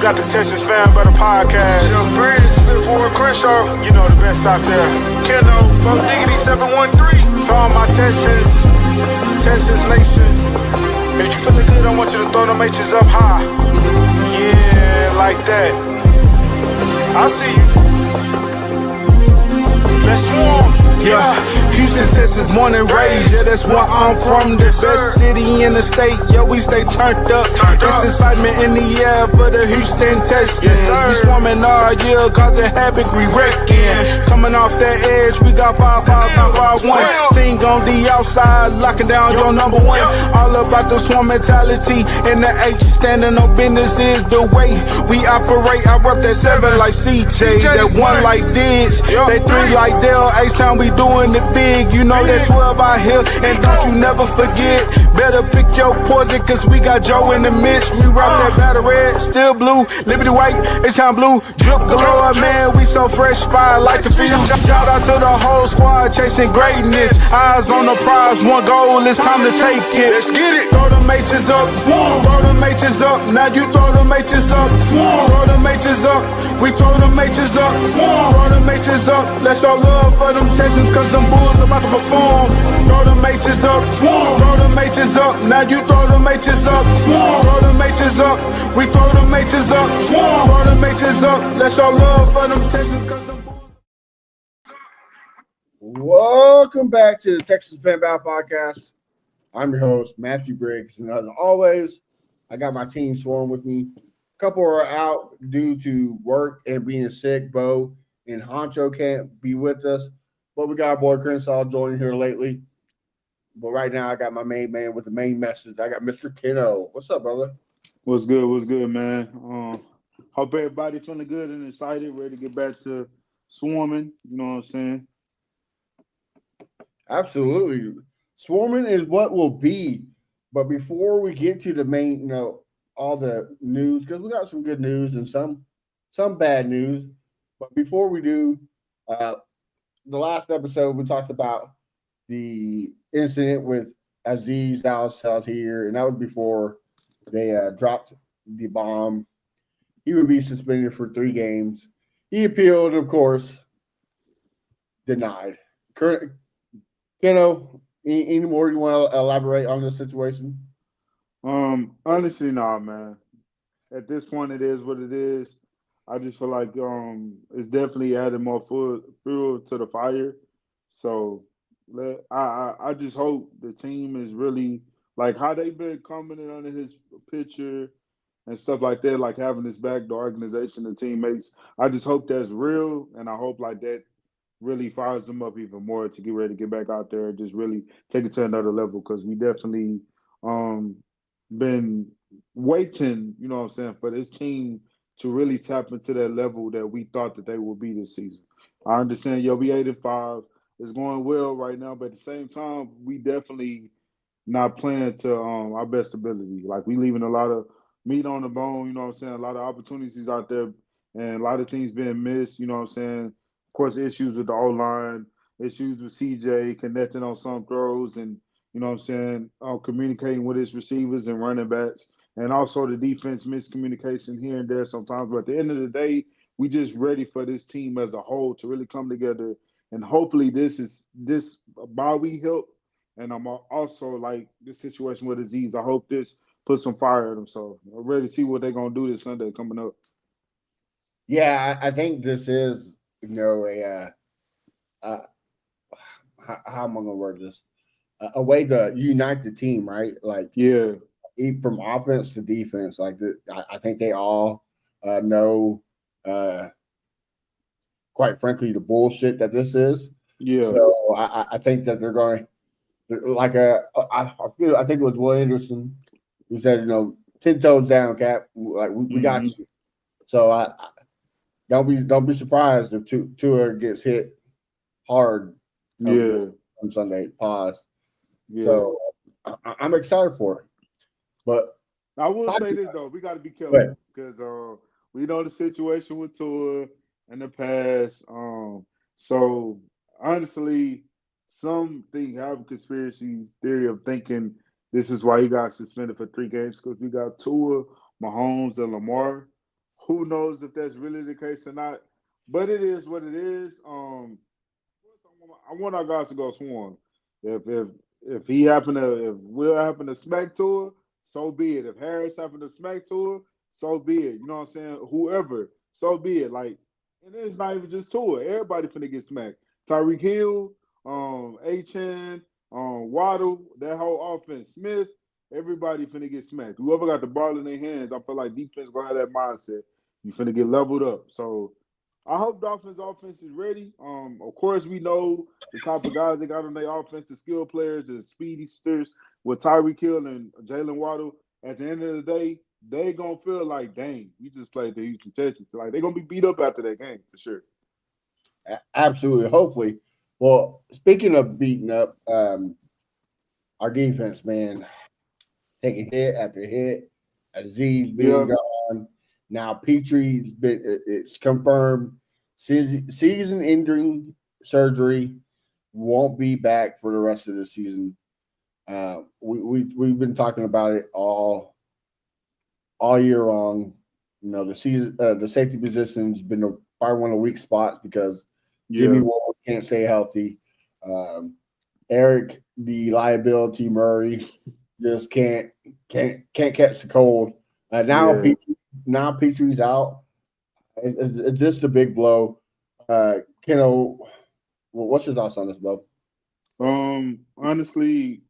got the Texans fan better podcast. Jeff Bridge, Fifth Ward Crenshaw. You know the best out there. Keno, Fuck Diggity 713. To all my Texans Nation. If you feeling good, I want you to throw them H's up high. Yeah, like that. I see you. Let's swarm. Yeah, Houston, Texas, born and raised. Yeah, that's where I'm from. The best city in the state. Yeah, we stay turned up. There's excitement in the air for the Houston Texans. Yes, sir. We swarming all year, causing havoc, we wrecking. Coming off that edge, we got 5-5-5-1. Team on the outside, locking down your number one. All about the swarm mentality. And the H, standing on business is the way we operate. I rep that 7 like CJ, that 1 like Diggs, that 3 like Dell. H-time we doing it big, you know that 12 out here, and don't you never forget, better pick your poison, cause we got Joe in the midst. We rock that battle red, still blue, Liberty white, H-time blue, drip galore, man, we so fresh, fire like the field. Shout out to the whole squad, chasing greatness, eyes on the prize, one goal, it's time to take it. Let's get it. Throw them H's up, throw them H's up, now you throw them H's up, throw them H's up, we throw them H's up, throw them H's up, let's all love for them Texans, cause them Bulls about to perform. Throw them H's up, throw them H's up, now you throw them H's up, throw them H's up, we throw them H's up, throw them H's up, let's all love for them Texans, cause them Bulls. Welcome back to the Texas Fan Battle Podcast. I'm your host, Matthew Briggs, and as always, I got my team swarm with me. A couple are out due to work and being sick. Bo and Huncho can't be with us, but we got our boy Crenshaw joining here lately. But right now, I got my main man with the main message. I got Mr. Keno. What's up, brother? What's good, man? Hope everybody feeling good and excited, ready to get back to swarming. You know what I'm saying? Absolutely. Swarming is what will be. But before we get to the main, all the news, because we got some good news and some bad news. But before we do, the last episode we talked about the incident with Aziz Al-Salatier, and that was before they dropped the bomb. He would be suspended for 3 games. He appealed, of course, denied. Any more you want to elaborate on this situation? Honestly, nah, man. At this point, it is what it is. I just feel like it's definitely adding more fuel to the fire. So I just hope the team is really like how they've been coming in under his picture and stuff like that, like having this back, the organization and teammates. I just hope that's real, and I hope like that really fires them up even more to get ready to get back out there and just really take it to another level, because we definitely been waiting, you know what I'm saying, for this team to really tap into that level that we thought that they would be this season. I understand, we 8-5. It's going well right now, but at the same time, we definitely not playing to our best ability. Like, we leaving a lot of meat on the bone, you know what I'm saying, a lot of opportunities out there and a lot of things being missed, you know what I'm saying. Of course, issues with the O-line, issues with CJ connecting on some throws and, you know what I'm saying, communicating with his receivers and running backs, and also the defense miscommunication here and there sometimes. But at the end of the day, we just ready for this team as a whole to really come together, and hopefully this bye week help. And I'm also like this situation with Aziz. I hope this puts some fire in them. So I'm ready to see what they're gonna do this Sunday coming up. Yeah, I think this is, how am I going to word this? A way to unite the team, right? Like, yeah, from offense to defense. Like, I think they all know, quite frankly, the bullshit that this is. Yeah. So I think that they're going like I think it was Will Anderson who said, 10 toes down, Cap. Like we got you. So don't be surprised if Tua gets hit hard. On Sunday. Pause. Yeah. So I'm excited for it. But I will say this though, we got to be careful because we know the situation with Tua in the past. So honestly, some have a conspiracy theory of thinking this is why he got suspended for 3 games, because we got Tua, Mahomes, and Lamar, Who knows if that's really the case or not? But it is what it is. I want our guys to go swarm. If he happen to if Will happen to smack to her, so be it. If Harris happen to smack to her, so be it. You know what I'm saying? Whoever, so be it. Like, and it's not even just to her. Everybody finna get smacked. Tyreek Hill, Achan, Waddle, that whole offense, Smith, everybody finna get smacked. Whoever got the ball in their hands, I feel like defense gonna have that mindset. You finna get leveled up. So I hope Dolphins offense is ready. Of course, we know the type of guys they got on their offense, the skill players, the speedsters with Tyreek Hill and Jalen Waddle. At the end of the day, they gonna feel like, dang, we just played the Houston Texans. Like they gonna be beat up after that game for sure. Absolutely. Hopefully. Well, speaking of beating up, our defense, man, taking hit after hit. Aziz being Yeah, gone. Now Petrie's been it's confirmed season ending surgery, won't be back for the rest of the season. We've been talking about it all year long. You know, the safety position's been probably one of the weak spots because Jimmy yeah, Ward can't stay healthy. Um, Eric, the liability Murray, just can't catch the cold. yeah. Now Petrie's out. It's just a big blow. Keno, what's your thoughts on this, Bo? Honestly,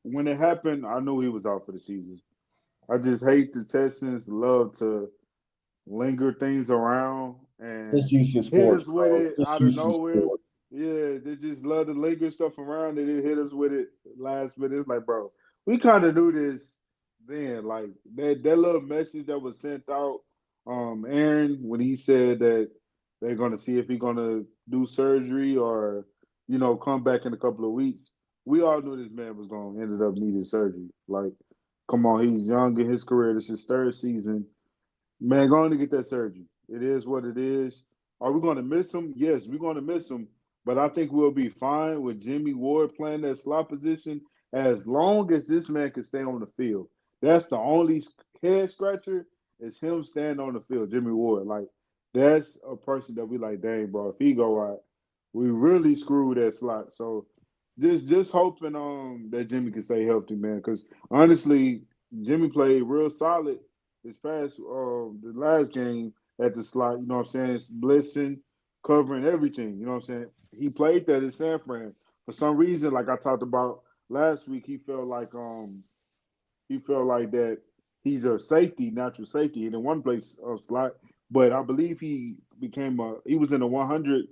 when it happened, I knew he was out for the season. I just hate the Texans love to linger things around and Just Houston hit sports, us with bro. it Just out of Houston nowhere. sports. Yeah, they just love to linger stuff around. They didn't hit us with it last minute. It's like, bro, we kind of knew this then. Like that little message that was sent out, Aaron, when he said that they're gonna see if he's gonna do surgery or, come back in a couple of weeks. We all knew this man was gonna ended up needing surgery. Like, come on, he's young in his career. This is his third season. Man, going to get that surgery. It is what it is. Are we going to miss him? Yes, we're going to miss him. But I think we'll be fine with Jimmy Ward playing that slot position as long as this man can stay on the field. That's the only head scratcher is him standing on the field, Jimmy Ward. Like, that's a person that we like, dang, bro, if he go out, we really screw that slot. So just hoping that Jimmy can stay healthy, man. Because honestly, Jimmy played real solid this past the last game at the slot. You know what I'm saying? Blitzing, covering everything. You know what I'm saying? He played that in San Fran. For some reason, like I talked about last week, he felt like that he's a safety, natural safety. He didn't want to play slot, but I believe he was in the 100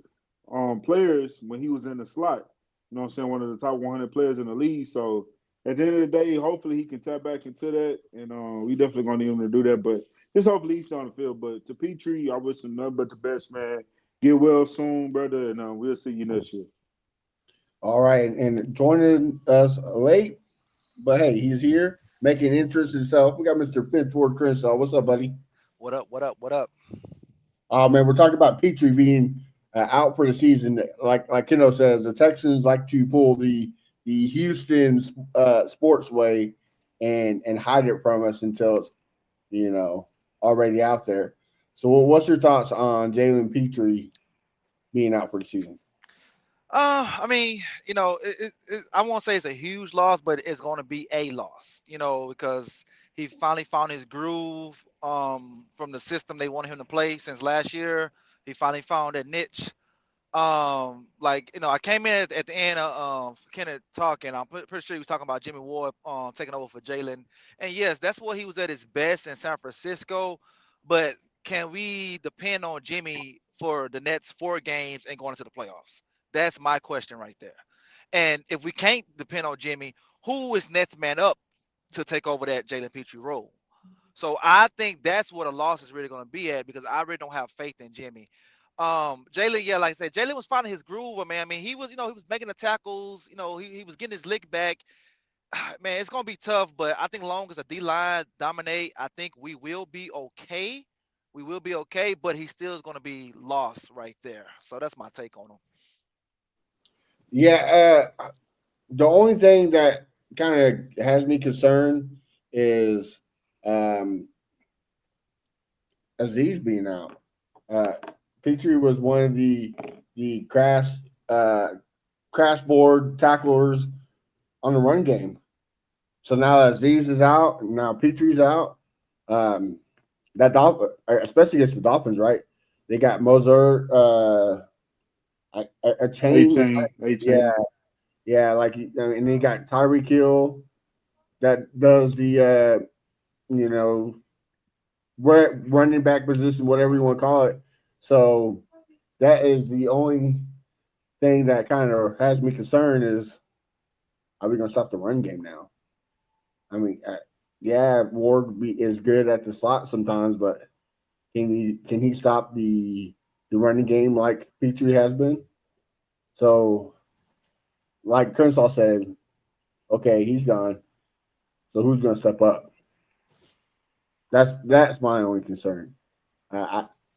players when he was in the slot. You know what I'm saying? One of the top 100 players in the league. So at the end of the day, hopefully he can tap back into that, and we definitely gonna need him to do that. But just hopefully he's on the field. But to Petrie, I wish him nothing but the best, man. Get well soon, brother, and we'll see you next year. All right, and joining us late, but hey, he's here making interest himself. We got Mr. Fitford Crenshaw. What's up, buddy? What up? What up? What up? Oh man, we're talking about Petrie being out for the season. Like Keno says, the Texans like to pull the Houston sports way and hide it from us until it's already out there. So, what's your thoughts on Jalen Petrie being out for the season? I mean, I won't say it's a huge loss, but it's going to be a loss, because he finally found his groove from the system they wanted him to play since last year. He finally found that niche. I came in at the end of Kenneth talking. I'm pretty sure he was talking about Jimmy Ward taking over for Jalen. And yes, that's where he was at his best in San Francisco. But can we depend on Jimmy for the next 4 games and going into the playoffs? That's my question right there. And if we can't depend on Jimmy, who is next man up to take over that Jalen Petrie role? So I think that's where the loss is really going to be at because I really don't have faith in Jimmy. Jalen, yeah, like I said, Jalen was finding his groove, man. I mean, he was making the tackles, he was getting his lick back. Man, it's gonna be tough, but I think long as the D line dominate, I think we will be okay. We will be okay, but he still is gonna be lost right there. So that's my take on him. Yeah, the only thing that kind of has me concerned is um, Aziz being out. Uh, Petrie was one of the crash board tacklers on the run game. So now Aziz is out. Now Petrie's out. Um, especially against the Dolphins, right? They got Moser, a A chain. chain, A Yeah, chain. yeah. And then you got Tyreek Hill that does the you know running back position, whatever you want to call it. So that is the only thing that kind of has me concerned is, are we going to stop the run game now? I mean, yeah, is good at the slot sometimes, but can he stop the running game like Petrie has been? So, like Crenshaw said, okay, he's gone. So who's going to step up? That's my only concern.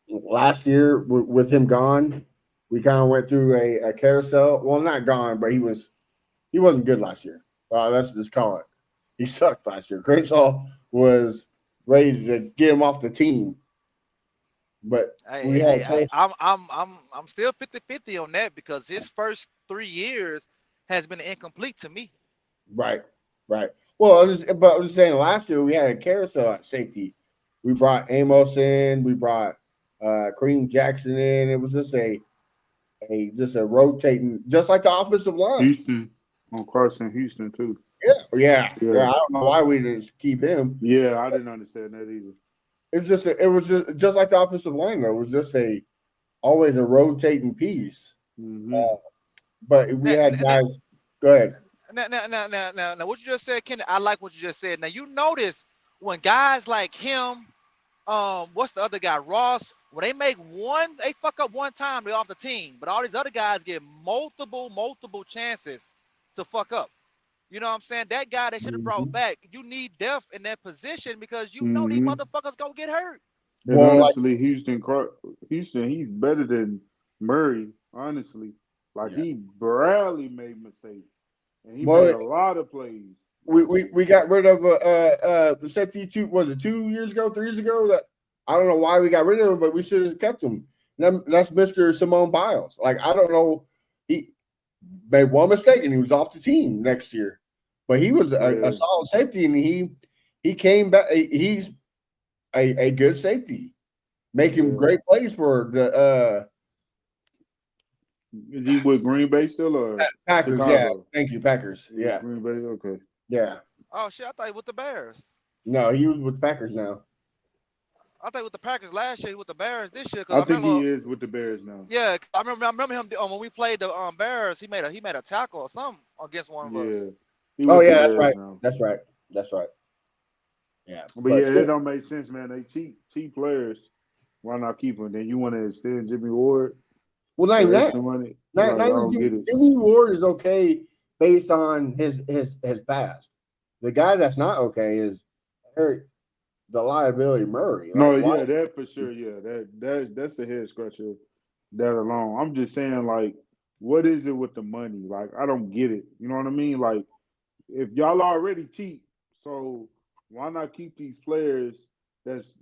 Last year with him gone, we kind of went through a carousel. Well, not gone, but he wasn't good last year. Let's just call it. He sucked last year. Crenshaw was ready to get him off the team, but we had I'm still 50-50 on that because his first 3 years has been incomplete to me. right, right. Well, I'm just saying. Last year we had a carousel at safety. We brought Amos in. We brought Kareem Jackson in. It was just a rotating, just like the offensive line. Houston on Carson Houston too. Yeah. I don't know why we didn't keep him. Yeah, I didn't understand that either. It was just like the offensive line though. It was just always a rotating piece. Mm-hmm. But we had guys. Go ahead. Now, what you just said, Kenny, I like what you just said. Now, you notice when guys like him, what's the other guy, Ross, when they fuck up one time, they're off the team. But all these other guys get multiple chances to fuck up. You know what I'm saying? That guy they should have brought back. You need depth in that position because you know these motherfuckers gonna get hurt. And honestly, Houston, he's better than Murray. Honestly, he barely made mistakes, and he made a lot of plays. We got rid of the safety 2 years ago, 3 years ago. That I don't know why we got rid of him, but we should have kept him. That's Mr. Simone Biles. I don't know, he made one mistake and he was off the team next year, but he was a solid safety and he came back. He's a good safety, making great plays for the. Is he with Green Bay still or Packers? Chicago? Yeah, thank you, Packers. Yeah, Green Bay. Okay. Yeah. Oh shit! I thought he was with the Bears. No, he was with Packers now. I thought with the Packers last year, he with the Bears this year. I think he is with the Bears now. Yeah, I remember him when we played the Bears. He made a tackle or something against one of us. Oh yeah, that's right. Now. That's right. Yeah, but yeah, it don't make sense, man. They cheap players. Why not keep them? Then you want to extend Jimmy Ward? Well, not that. Jimmy Ward is okay based on his past. The guy that's not okay is the liability Murray. That for sure. Yeah, that's a head scratcher. That alone. I'm just saying, what is it with the money? I don't get it. You know what I mean? If y'all already cheap, so why not keep these players that's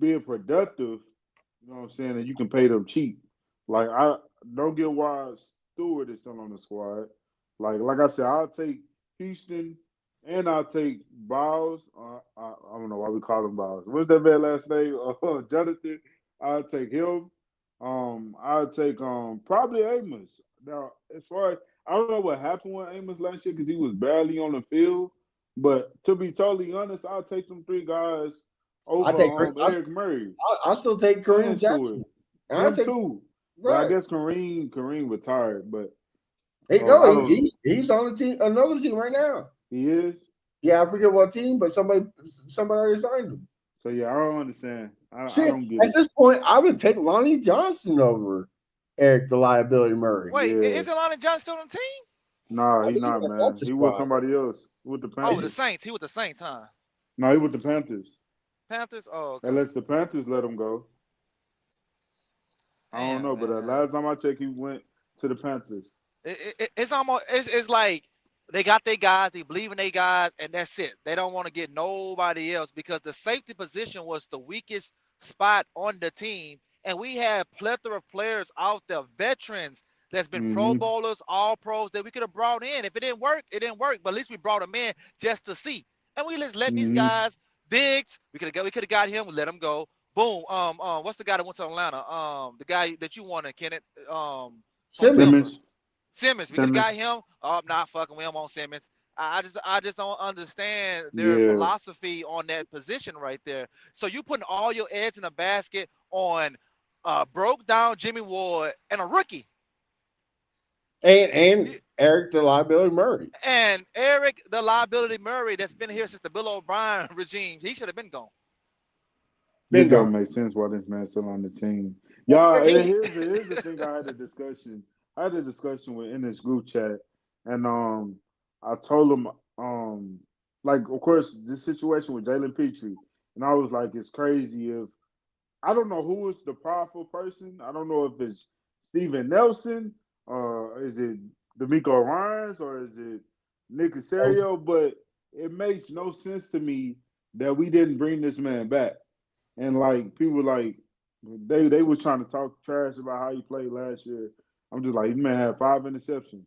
being productive? You know what I'm saying? And you can pay them cheap. I don't get why Stewart is still on the squad. Like I said, I'll take Houston and I'll take Biles. I don't know why we call him Biles. What's that man last name? Jonathan. I'll take him. I'll take probably Amos. Now, as far as I don't know what happened with Amos last year because he was barely on the field. But to be totally honest, I'll take them three guys over Eric Murray. I'll still take Kareem Jackson. Him too. Right. But I guess Kareem retired, but he's on the team, another team right now. He is. Yeah, I forget what team, but somebody already signed him. So yeah, I don't understand. I don't get at this point, I would take Lonnie Johnson over Eric the Liability Murray. Wait, isn't Lonnie Johnson still on the team? No, he's not, man. He with somebody else. With the Panthers. Oh, the Saints. He with the Saints, huh? No, he with the Panthers. Panthers? Oh, okay. Unless the Panthers let him go. I don't know, but last time I checked, he went to the Panthers. It's almost it's like they got their guys, they believe in their guys, and that's it. They don't want to get nobody else because the safety position was the weakest spot on the team, and we had plethora of players out there, veterans that's been Pro Mm-hmm. Bowlers, All Pros that we could have brought in. If it didn't work, it didn't work. But at least we brought them in just to see, and we just let these Mm-hmm. guys. Diggs, we could have got him, let him go. Boom. What's the guy that went to Atlanta? The guy that you wanted, Kenneth, from Simmons. Tulsa. Simmons. Simmons. We could have got Simmons. him. Oh, not fucking. We don't want Simmons. I just don't understand their Yeah. philosophy on that position right there. So you putting all your eggs in a basket on broke down Jimmy Ward and a rookie. And Eric the Liability Murray. And Eric, the liability Murray, that's been here since the Bill O'Brien regime, he should have been gone. It Bingo. don't make sense why this man's still on the team. Y'all, and He, here's the thing. I had a discussion. I had a discussion with in this group chat, and I told him like of course this situation with Jalen Petrie, and I was like, it's crazy if I don't know who is the powerful person. I don't know if it's Steven Nelson, is it D'Amico Ryans, or is it Nick Casario? But it makes no sense to me that we didn't bring this man back. And like people like they were trying to talk trash about how he played last year. I'm just like, he man had 5 interceptions.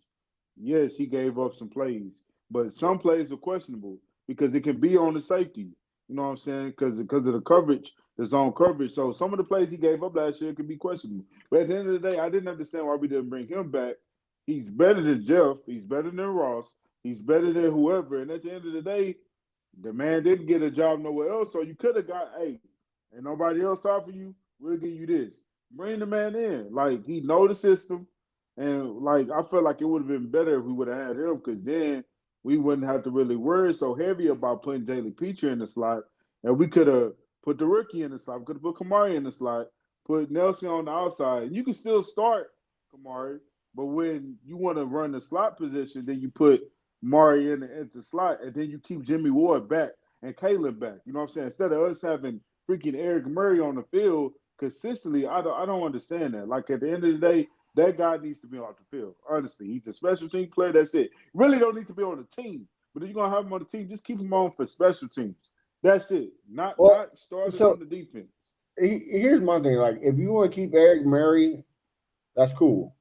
Yes, he gave up some plays, but some plays are questionable because it can be on the safety. You know what I'm saying? Because of the coverage, the zone coverage. So some of the plays he gave up last year could be questionable. But at the end of the day, I didn't understand why we didn't bring him back. He's better than Jeff. He's better than Ross. He's better than whoever. And at the end of the day, the man didn't get a job nowhere else. So you could have got, hey, and nobody else offer you, we'll give you this. Bring the man in. Like, he know the system. And, like, I feel like it would have been better if we would have had him because then we wouldn't have to really worry so heavy about putting Jalen Petrie in the slot. And we could have put the rookie in the slot. We could have put Kamari in the slot, put Nelson on the outside. And you can still start Kamari, but when you want to run the slot position, then you put Mari in the slot, and then you keep Jimmy Ward back and Caleb back. You know what I'm saying? Instead of us having freaking Eric Murray on the field consistently, I don't understand that. Like at the end of the day, that guy needs to be off the field. Honestly, he's a special team player. That's it. Really don't need to be on the team. But if you're gonna have him on the team, just keep him on for special teams. That's it. Not starting So on the defense. here's my thing. Like, if you want to keep Eric Murray, that's cool.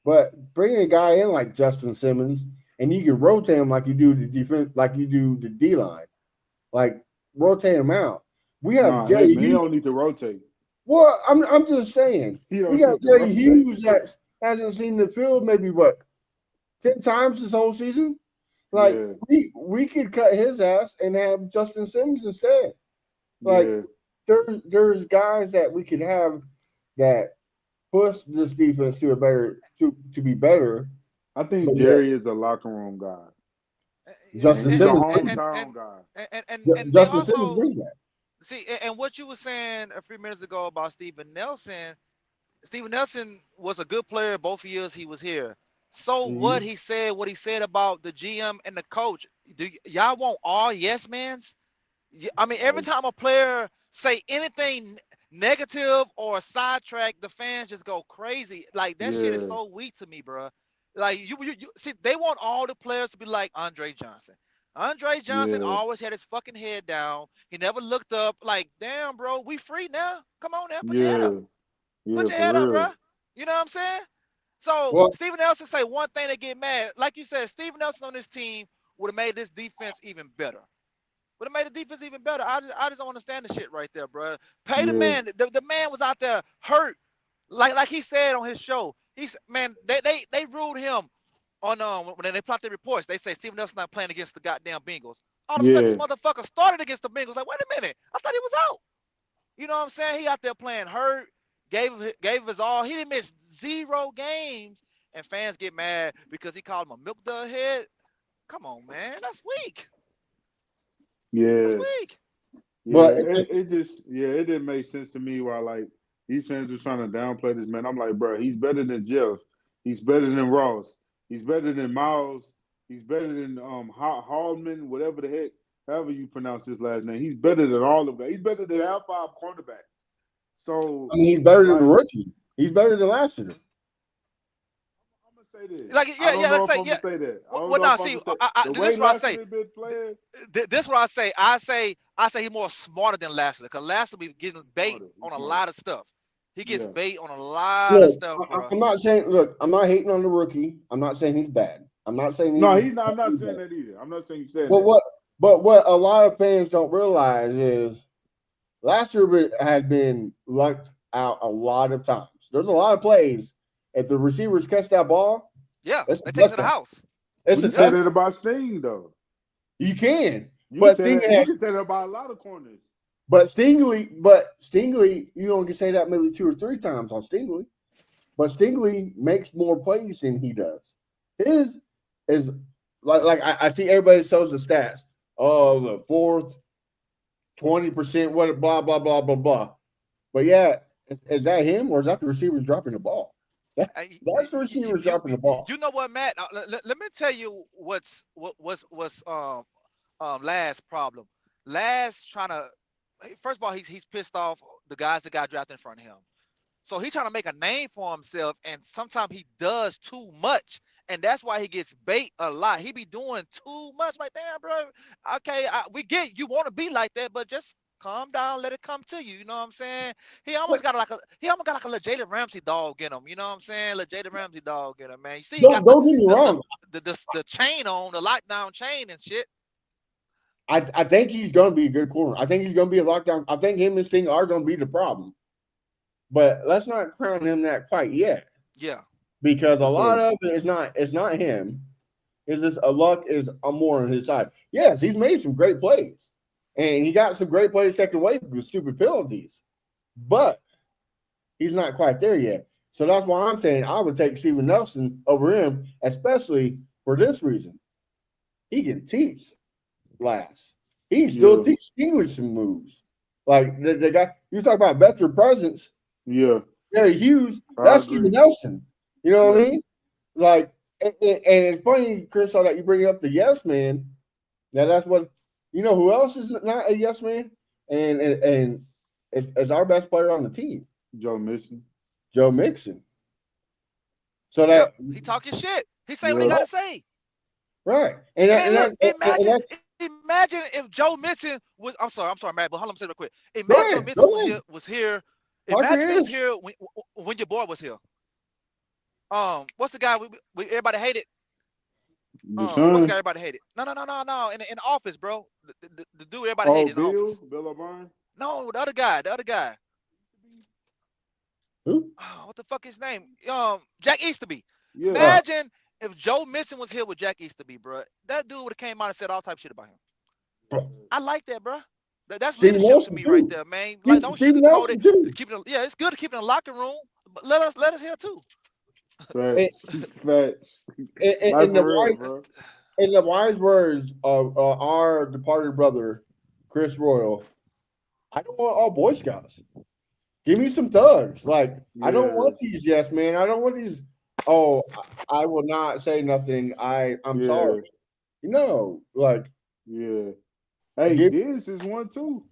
But bring a guy in like Justin Simmons, and you can rotate him like you do the defense, like you do the D line, like rotate him out. We have Nah, Jerry hey man, he Hughes. don't need to rotate. Well, I'm just saying He don't we need got to Jerry rotate. Hughes that hasn't seen the field maybe 10 times this whole season. Like Yeah, we could cut his ass and have Justin Simmons instead. Like yeah. there's guys that we could have that push this defense to a better to be better. I think But yeah, Jerry is a locker room guy. And Justin he's a Simmons brings that. hometown guy. and they Justin Simmons also brings that. see, and what you were saying a few minutes ago about Steven Nelson. Steven Nelson was a good player both years he was here. So Mm-hmm. what he said about the GM and the coach. Y'all want all yes mans? I mean, every time a player say anything negative or sidetrack, the fans just go crazy. Like that shit is Yeah, so weak to me, bro. Like you see, they want all the players to be like Andre Johnson. Andre Johnson yeah, always had his fucking head down. He never looked up. Like, damn, bro, we free now. Come on now, put your head up. yeah, yeah, Put your for head up, bro. real. You know what I'm saying? So Well, Steven Nelson say one thing they get mad. Like you said, Steven Nelson on this team would have made this defense even better. Would have made the defense even better. I just don't understand the shit right there, bro. Pay the Yeah, man. The man was out there hurt. Like he said on his show. He's man, they ruled him on when they plot their reports. They say Steven Nelson not playing against the goddamn Bengals. All of a sudden, this yeah, motherfucker started against the Bengals. Like, wait a minute. I thought he was out. You know what I'm saying? He out there playing hurt, gave his all. He didn't miss 0 games, and fans get mad because he called him a milk dud head. Come on, man, that's weak. That's yeah, weak. yeah. but It just it didn't make sense to me why like these fans were trying to downplay this man. I'm like, bro, he's better than Jeff. He's better than Ross. He's better than Miles. He's better than Hallman, whatever the heck, however you pronounce his last name. He's better than all of that. He's better than our 5 cornerbacks. So I mean, he's better than the like rookie. He's better than last year. I'm gonna say say this. Like I yeah, don't yeah, like know I if say I'm yeah. gonna say that. I don't Well, know now if I'm see, gonna say the this way is what I say. Lashley been playing. This is what I say. I say he's more smarter than Lashley because Lashley be getting bait Smarter. on He's a smarter. lot of stuff. He gets Yeah. bait on a lot of Look, stuff, bro. I'm not saying. Look, I'm not hating on the rookie. I'm not saying he's bad. I'm not saying No, he's he's not. I'm not saying bad. that either. I'm not saying you said But that. what a lot of fans don't realize is last year has been lucked out a lot of times. There's a lot of plays. If the receivers catch that ball, Yeah, it's a they take it to the touchdown. house. It's We a can say touchdown. that about Sting though. You can, You can but say Sting that. You has, can say that about a lot of corners. Stingley, you only can say that maybe 2 or 3 times on Stingley. But Stingley makes more plays than he does. His is like I see everybody shows the stats. Oh, the fourth, 20%, what blah blah blah blah blah. But yeah, is that him or is that the receivers dropping the ball? That's the receivers dropping the ball. You know what, Matt? Let me tell you what's Last problem. Last trying to first of all he's pissed off the guys that got drafted in front of him. So he's trying to make a name for himself, and sometimes he does too much, and that's why he gets bait a lot. He be doing too much. Like, damn, bro. Okay, we get you want to be like that, but just calm down, let it come to you. You know what I'm saying? But He almost got like a little Jalen Ramsey dog in him. You know what I'm saying? Little Jalen Ramsey dog in him, man. You see, he got don't get me wrong. the chain on, the lockdown chain and shit. I think he's going to be a good corner. I think he's going to be a lockdown. I think him and Sting are going to be the problem. But let's not crown him that quite yet. Yeah. Because a For lot sure. of it is not him. Is this a luck is more on his side? Yes, he's made some great plays, and he got some great plays taken away with stupid penalties, but he's not quite there yet. So that's why I'm saying I would take Steven Nelson over him, especially for this reason. He can teach last. He can still Yeah. teach English some moves. Like the guy you talk about veteran presence, Yeah. Gary Hughes. I That's agree. Steven Nelson. You know what I Yeah. mean? Like, and it's funny, Chris, that you bring up the yes man. Now that's what you know. Who else is not a yes man? And is our best player on the team, Joe Mixon. Joe Mixon. So Yep. that He talking shit. He say what he Yeah. gotta say. right, and Man, look, and that's imagine if Joe Mixon was. I'm sorry, Matt, but hold on, say real quick. go Imagine Joe ahead, Mixon go ahead. was here. Talk your Imagine he was ears. here when your boy was here. What's the guy we everybody hated? What's the Deshaun. guy everybody hated? No. In the office, bro. The dude everybody Oh, hated in the office. Bill O'Brien. No, the other guy. Who? Oh, what the fuck his name? Jack Easterby. Yeah. Imagine if Joe Mixon was here with Jack Easterby, bro. That dude would have came out and said all type of shit about him. I like that, bro. That's Steven leadership to Nelson me right too. there, man. Like, don't Steven sugarcoat Nelson it. too. Keep it. Yeah, it's good to keep it in the locker room, but let us hear too. Facts. Facts. And, Like and the for real, wise bro. in the wise words of our departed brother Chris Royal, I don't want all Boy Scouts. Give me some thugs. Like I don't Yeah. want these yes man. I don't want these. Oh, I will not say nothing. I'm Yeah. sorry. No, like Yeah. Hey, give this is one too.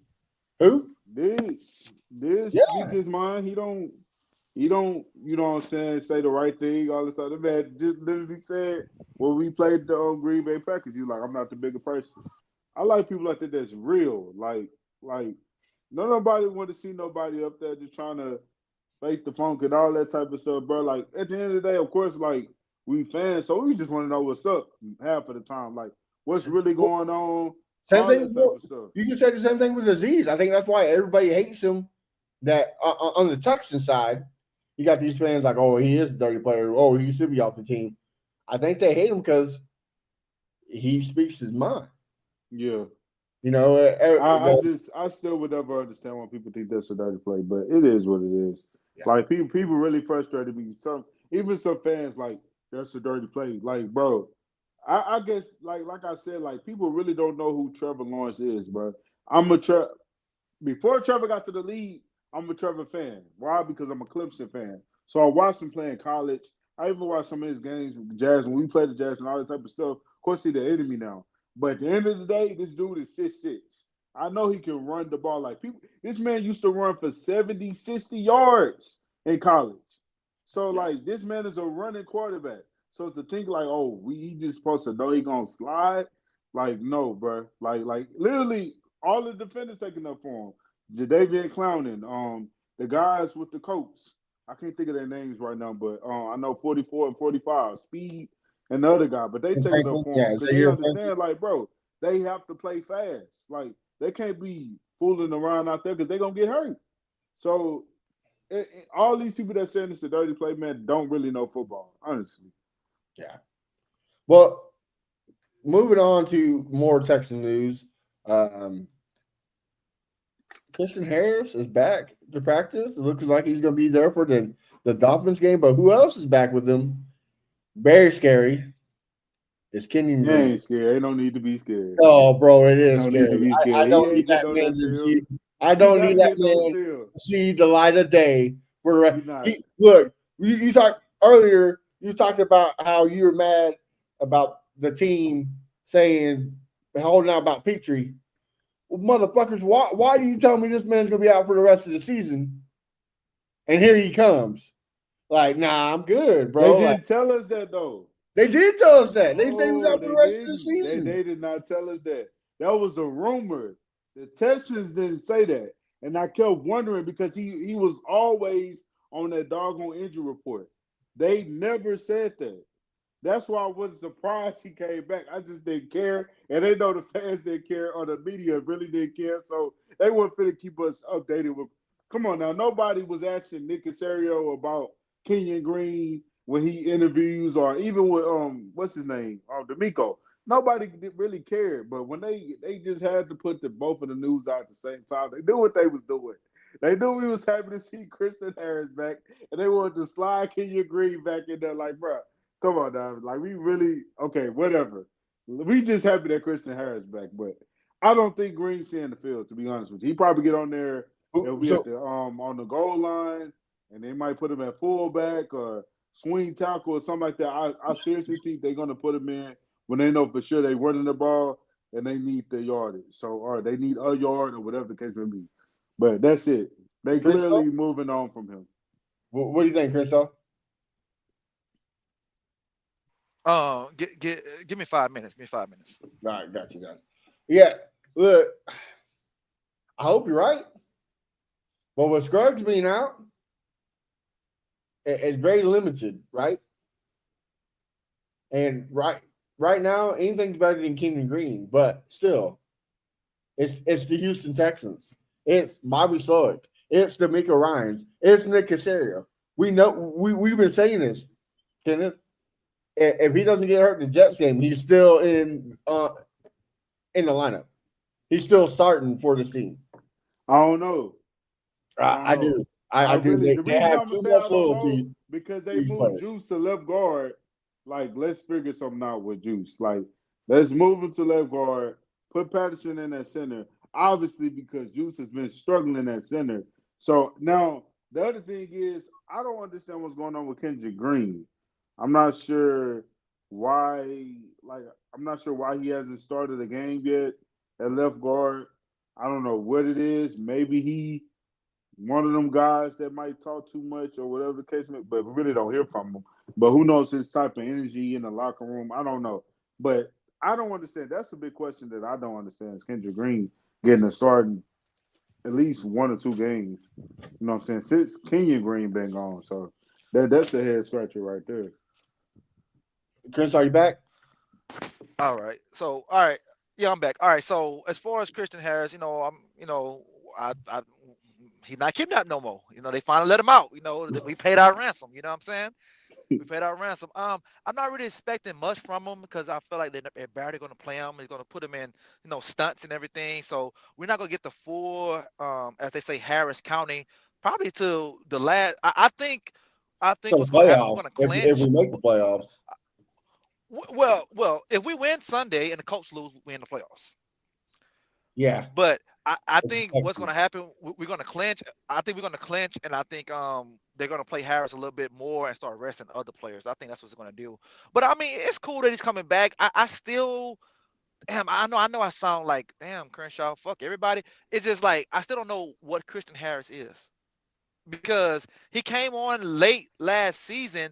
who? This Yeah, speak his mind. He don't, you know what I'm saying, say the right thing, all this other man just literally said when we played the Green Bay Packers, he's like, I'm not the bigger person. I like people like that that's real. Like nobody want to see nobody up there just trying to fake the funk and all that type of stuff, bro. Like at the end of the day, of course, like we fans, so we just want to know what's up half of the time. Like what's really going on, same all thing. that type of stuff. You can say the same thing with Aziz. I think that's why everybody hates him. That on the Texan side, you got these fans like, oh, he is a dirty player. Oh, he should be off the team. I think they hate him because he speaks his mind. Yeah. You know, I still would never understand why people think that's a dirty play, but it is what it is. Yeah. Like people really frustrated me. Even some fans like that's a dirty play. Like, bro, I guess like I said, like people really don't know who Trevor Lawrence is, bro. Before Trevor got to the league, I'm a Trevor fan. Why? Because I'm a Clemson fan. So I watched him play in college. I even watched some of his games with the Jazz when we played the Jazz and all that type of stuff. Of course, he's the enemy now. But at the end of the day, this dude is 6'6". I know he can run the ball like people. This man used to run for 70, 60 yards in college. So, like, this man is a running quarterback. So to think like, oh, he just supposed to know he gonna slide, like no, bro. Like literally all the defenders taking up for him. Jadavian Clowning, the guys with the coats. I can't think of their names right now, but I know 44 and 45, Speed and the other guy, but they And taking up Franklin, for him yeah, because they Zaire Franklin. understand, like, bro, they have to play fast. Like they can't be fooling around out there because they're gonna get hurt. So all these people that saying it's a dirty play, man, don't really know football, honestly. Yeah. Well, moving on to more Texan news. Um, Christian Harris is back to practice. It looks like he's going to be there for the Dolphins game. But who else is back with him? Very scary. Is Kenyon He Green. ain't scared. He don't need to be scared. Oh, bro, it He is don't need to scary. be I scared. He don't need ain't that getting on man that to field. see. I He don't need not that getting on the man field. to see the light of day. He not. Look. You talked earlier. You talked about how you were mad about the team saying holding out about Petrie. Well, motherfuckers, why do you tell me this man's gonna be out for the rest of the season? And here he comes. Like, nah, I'm good, They bro. Like, didn't tell us that though. they did tell us that. They said he was No, out for they the rest of the didn't. season. They did not tell us that. That was a rumor. The Texans didn't say that. And I kept wondering because he was always on that doggone injury report. They never said that. That's why I wasn't surprised he came back. I just didn't care. And they know the fans didn't care or the media really didn't care. So they weren't finna keep us updated with come on now. Nobody was asking Nick Casario about Kenyon Green when he interviews or even with what's his name? D'Amico. Nobody really cared. But when they just had to put the both of the news out at the same time, they knew what they was doing. They knew we was happy to see Christian Harris back, and they wanted to slide Kenyon Green back in there like, bro. Come on, now. Like we really okay, whatever. We just happy that Christian Harris back, but I don't think Green's seeing the field. To be honest with you, he probably get on there. He'll be at So the on the goal line, and they might put him at fullback or swing tackle or something like that. I seriously think they're gonna put him in when they know for sure they running the ball and they need the yardage. So or they need a yard or whatever the case may be. But that's it. They Crenshaw, clearly moving on from him. what do you think, Crenshaw? Give me 5 minutes. Give me 5 minutes. All right, got you. Yeah, look, I hope you're right. But with Scruggs being out, it's very limited, right? And right now, anything's better than Kenyon Green, but still, it's the Houston Texans. It's Bobby Slowick. It's D'Amico Ryans. It's Nick Casario. We know we've been saying this, Kenneth. If he doesn't get hurt in the Jets game, he's still in the lineup. He's still starting for this team. I don't know. I don't I know. do. I do. Really the They reason have I'm gonna too say I much don't know loyalty because to they these moved players. Juice to left guard. Like, let's figure something out with Juice. Like, let's move him to left guard, put Patterson in that center. Obviously, because Juice has been struggling at center. So now the other thing is I don't understand what's going on with Kendrick Green. I'm not sure why like I'm not sure why he hasn't started a game yet at left guard. I don't know what it is. Maybe he one of them guys that might talk too much or whatever the case may be, but we really don't hear from him. But who knows his type of energy in the locker room? I don't know. But I don't understand. That's the big question that I don't understand is Kendrick Green getting a start in at least one or two games. You know what I'm saying? Since Kenyon Green been gone. So that's a head scratcher right there. Chris, are you back? All right. So, all right. Yeah, I'm back. All right. So, as far as Christian Harris, I he's not kidnapped no more. They finally let him out. We paid our ransom. You know what I'm saying? We paid our ransom. I'm not really expecting much from him because I feel like they're barely going to play him. He's going to put him in, stunts and everything. So we're not going to get the full, as they say, Harris County probably to the last. I think So what's going to happen, we're playoffs. going to If we clinch. make the playoffs, Well, if we win Sunday and the Colts lose, we in the playoffs. yeah. But I It's think what's going Texans. to happen, we're going to clinch. I think we're going to clinch, and I think they're going to play Harris a little bit more and start resting other players. I think that's what's going to do. But I mean, it's cool that he's coming back. I still, damn, I know I sound like damn Crenshaw. Fuck everybody. It's just like I still don't know what Christian Harris is because he came on late last season,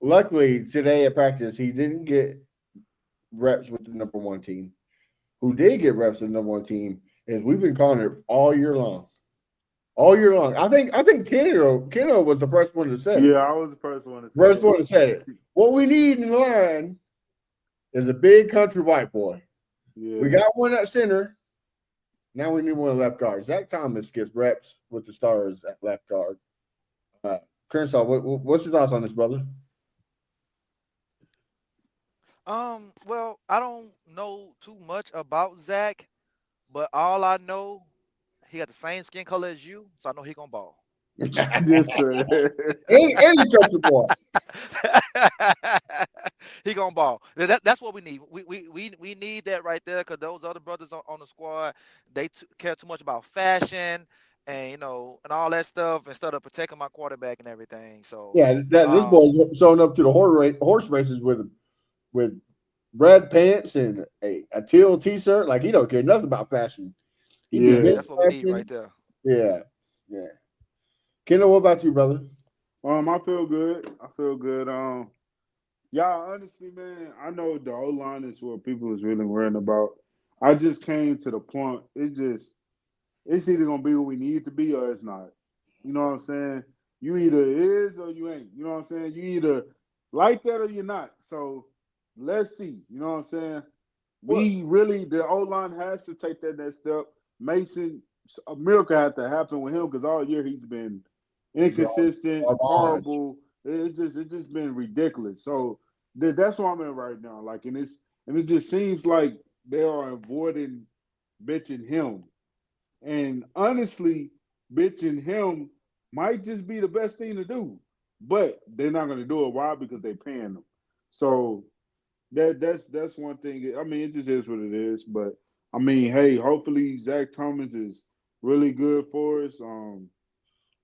luckily today at practice he didn't get reps with the number one team. Who did get reps with the number one team is we've been calling it all year long. All year long. I think Keno was the first one to say it. Yeah, I was the first one to say First it. one to say it. What we need in the line is a big country white boy. Yeah. We got one at center. Now we need one at left guard. Zach Thomas gets reps with the Stars at left guard. Crenshaw, what's your thoughts on this, brother? Well, I don't know too much about Zach, but all I know, he got the same skin color as you, so I know he gonna ball. Yes, sir. Any country boy. He gonna ball. That's what we need. We need that right there because those other brothers on the squad care too much about fashion and and all that stuff instead of protecting my quarterback and everything. So, Yeah, this um, boy's showing up to the horse races with red pants and a teal t-shirt. Like he don't care nothing about fashion. He be yeah, Yeah. bench that's what we need right pressing. there. Yeah, yeah. Kendall, what about you, brother? I feel good. I feel good. Yeah, honestly, man, I know the O line is what people was really worrying about. I just came to the point. It's either gonna be what we need it to be or it's not. You know what I'm saying? You either is or you ain't. You know what I'm saying? You either like that or you're not. So let's see. You know what I'm saying? What? We really the O line has to take that next step. Mason, a miracle had to happen with him because all year he's been inconsistent, Garbage. horrible. It just been ridiculous. So that's where I'm in right now. Like, and it just seems like they are avoiding bitching him. And honestly, bitching him might just be the best thing to do. But they're not going to do it. Why? Because they're paying them. So that's one thing. I mean, it just is what it is. But I mean, hey, hopefully Zach Thomas is really good for us. As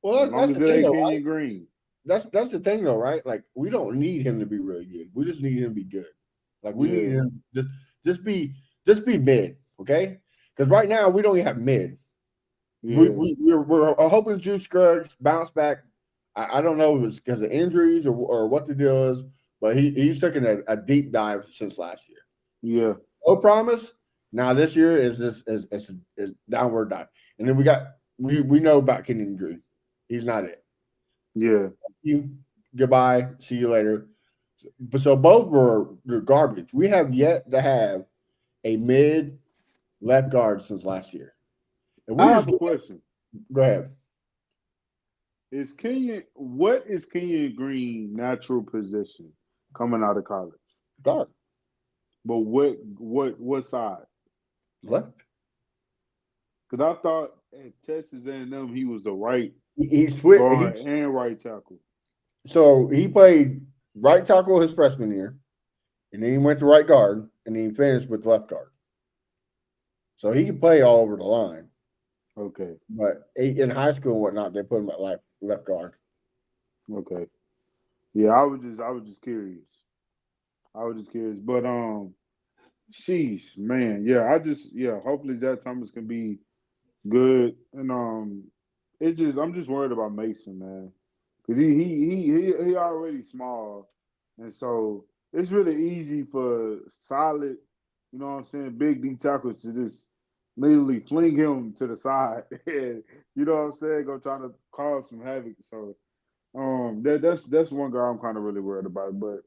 Well, long that's as the it thing, ain't though, right? Kenyon Green. That's the thing, though, right? Like we don't need him to be really good. We just need him to be good. Like we need Yeah, him just be just be mid, okay? Because right now we don't even have mid. yeah, We're hoping Juice Scruggs bounce back. I don't know if it's because of injuries or what the deal is, but he's taken a deep dive since last year. yeah, No promise. Now this year is just is downward dive, and then we know about Kenyon Green. He's not it. yeah. You goodbye. See you later. But so both were garbage. We have yet to have a mid left guard since last year, and we I just have a question. go ahead What is Kenyon Green natural position coming out of college? guard But what side? left. Because I thought at Texas A&M he was the right He switched. guard and right tackle. So he played right tackle his freshman year, and then he went to right guard, and then he finished with left guard. So he can play all over the line. Okay, But in high school and whatnot, they put him at left guard. okay. Yeah, I was just curious. I was just curious. But sheesh, man. Yeah. Hopefully Zach Thomas can be good. And I'm just worried about Mason, man. Cause he already small, and so it's really easy for solid, you know what I'm saying, big D tackles to just literally fling him to the side, and you know what I'm saying, go try to cause some havoc. So that's one guy I'm kind of really worried about. But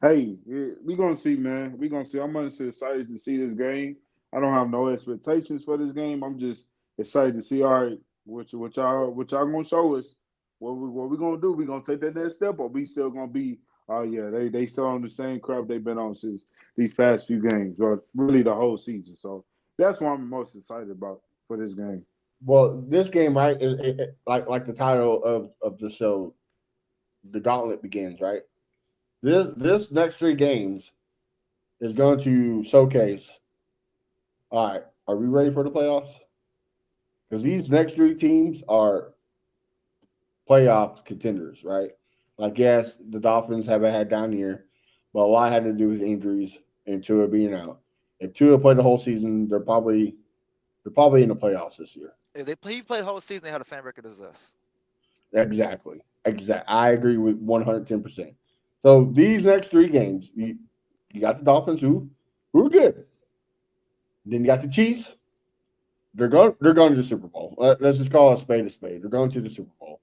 hey, we gonna see, man. We gonna see. I'm honestly excited to see this game. I don't have no expectations for this game. I'm just excited to see. All right, what y'all gonna show us? What we gonna do? We gonna take that next step, or we still gonna be? Oh yeah, they still on the same crap they've been on since these past few games, or really the whole season. So that's what I'm most excited about for this game. Well, this game, right, like the title of the show, the Gauntlet begins, right? This next three games is going to showcase. All right, are we ready for the playoffs? Because these next three teams are playoff contenders, right? Like, yes, the Dolphins have a had down year, but a lot had to do with injuries and Tua being out. If Tua played the whole season, they're probably in the playoffs this year. If he played the whole season, they had the same record as us. Exactly. Exactly. I agree with 110%. So these next 3 games, you got the Dolphins who are good. Then you got the Chiefs. They're going to the Super Bowl. Let's just call a spade a spade. They're going to the Super Bowl.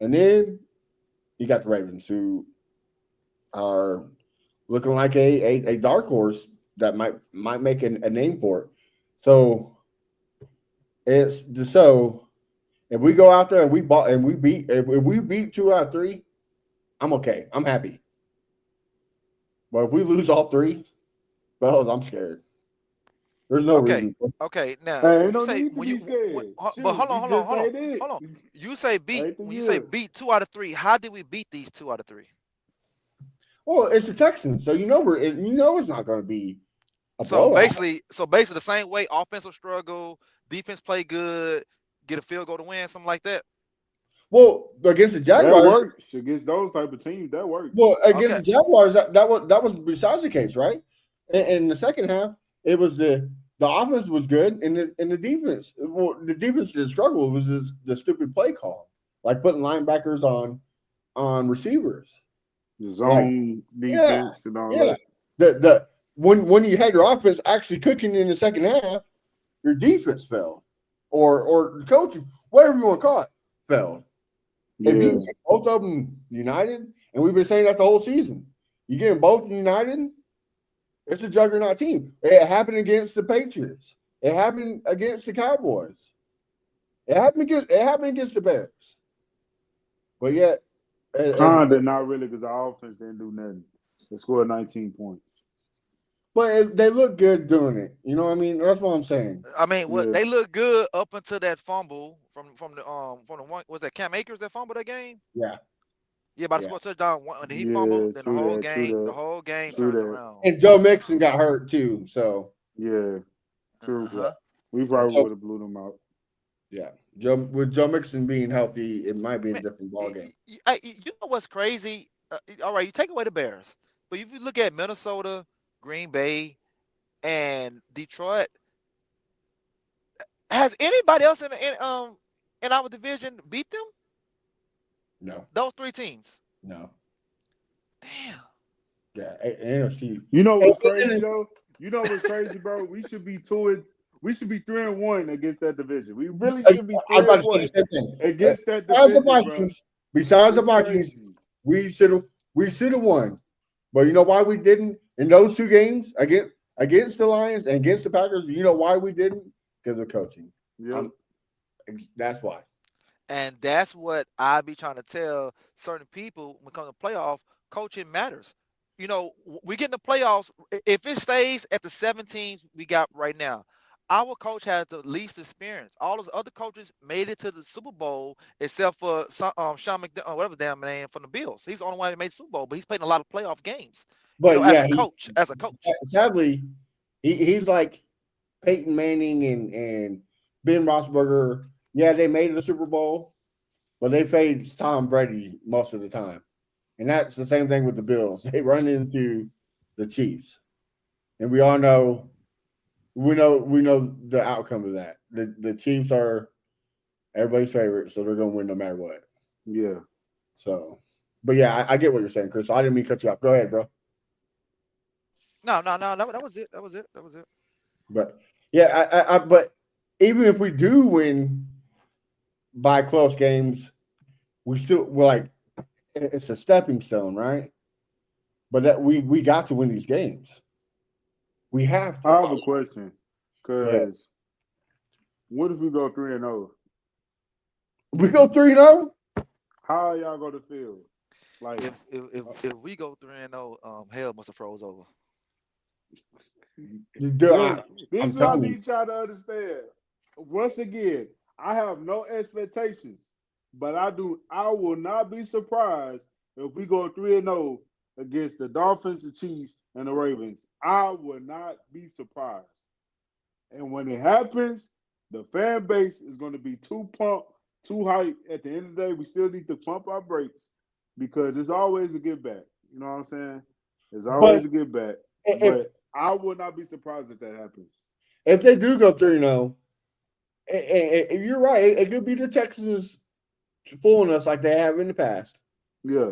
And then you got the Ravens who are looking like a dark horse that might make a name for it. So if we go out there and we beat if we beat 2 out of 3, I'm okay. I'm happy. But if we lose all 3, fellas, I'm scared. There's no Okay. reason. Okay. Now, Hey, when ain't you no say need to when be you scared. but Shoot, we just ain't hold on. it. You say beat Ain't the when you say year. beat 2 out of 3. How did we beat these 2 out of 3? Well, it's the Texans, so it's not going to be a So blowout. basically the same way offensive struggle, defense play good, get a field goal to win, something like that. Well, against the That Jaguars, works against those type of teams. That works. against Okay. the Jaguars, that was besides the case, right? In the second half, it was the offense was good, and the defense. Well, the defense did struggle. It was just the stupid play call, like putting linebackers on receivers. The Like, zone yeah, defense and all yeah. that. The when you had your offense actually cooking in the second half, your defense fell, or the coach, whatever you want to call it, fell. If you Yeah. get both of them united, and we've been saying that the whole season, you get them both united, it's a juggernaut team. It happened against the Patriots. It happened against the Cowboys. It happened against the Bears. But yet, Kinda not really because our offense didn't do nothing. They scored 19 points. they look good doing it. You know what I mean? That's what I'm saying. I mean, what Yeah. they look good up until that fumble from the one, was that Cam Akers that fumbled that game? Yeah, Yeah, by the yeah. score touchdown. When he Yeah, fumbled, then the true whole that, true game, that, true turned that. around. And Joe Mixon got hurt too. So Yeah, true. yeah, Uh-huh. We and probably so would have blew them out. yeah, with Joe Mixon being healthy, it might be a Man, different ball game. you know what's crazy? All right, you take away the Bears, but if you look at Minnesota, Green Bay, and Detroit, has anybody else in our division beat them? No, Those 3 teams. no, Damn. yeah, NFC. You know And what's crazy though? You know what's crazy, bro? We should be 3-1 against that division. We really should be I'm three about and to say the one same thing. against that Besides the division, bro. Vikings, besides the It's Vikings, crazy. we should have won. But you know why we didn't in those 2 games against the Lions and against the Packers? You know why we didn't? Because of coaching. Yep. That's why. And that's what I be trying to tell certain people when it comes to playoff, coaching matters. You know, we get in the playoffs. If it stays at the 7 teams we got right now, our coach has the least experience. All of the other coaches made it to the Super Bowl except for Sean whatever damn name from the Bills. He's the only one that made the Super Bowl, but he's played in a lot of playoff games. You know, But as yeah, a coach, sadly he's like Peyton Manning and Ben Roethlisberger. Yeah, they made the Super Bowl, but they faced Tom Brady most of the time. And that's the same thing with the Bills. They run into the Chiefs. And we all know we know the outcome of that. The Chiefs are everybody's favorite, so they're gonna win no matter what. Yeah. So but yeah, I get what you're saying, Chris. I didn't mean to cut you off. Go ahead, bro. no, that was it. That was it. That was it. But yeah, but even if we do win by close games, we're like it's a stepping stone, right? But that we got to win these games. We have to. I have a question. Yeah. Cause what if we go 3-0? We go 3-0. How are y'all gonna feel? Like If we go 3-0, hell must have froze over. Dude, look, this I'm is what I telling you. need y'all to understand. Once again, I have no expectations, but I will not be surprised if we go 3-0 against the Dolphins, the Chiefs, and the Ravens. I will not be surprised. And when it happens, the fan base is going to be too pumped, too hyped. At the end of the day, we still need to pump our brakes because it's always a get back. You know what I'm saying? It's always a get back. But I would not be surprised if that happens. If they do go 3-0, and you're right, it could be the Texans fooling us like they have in the past. Yeah.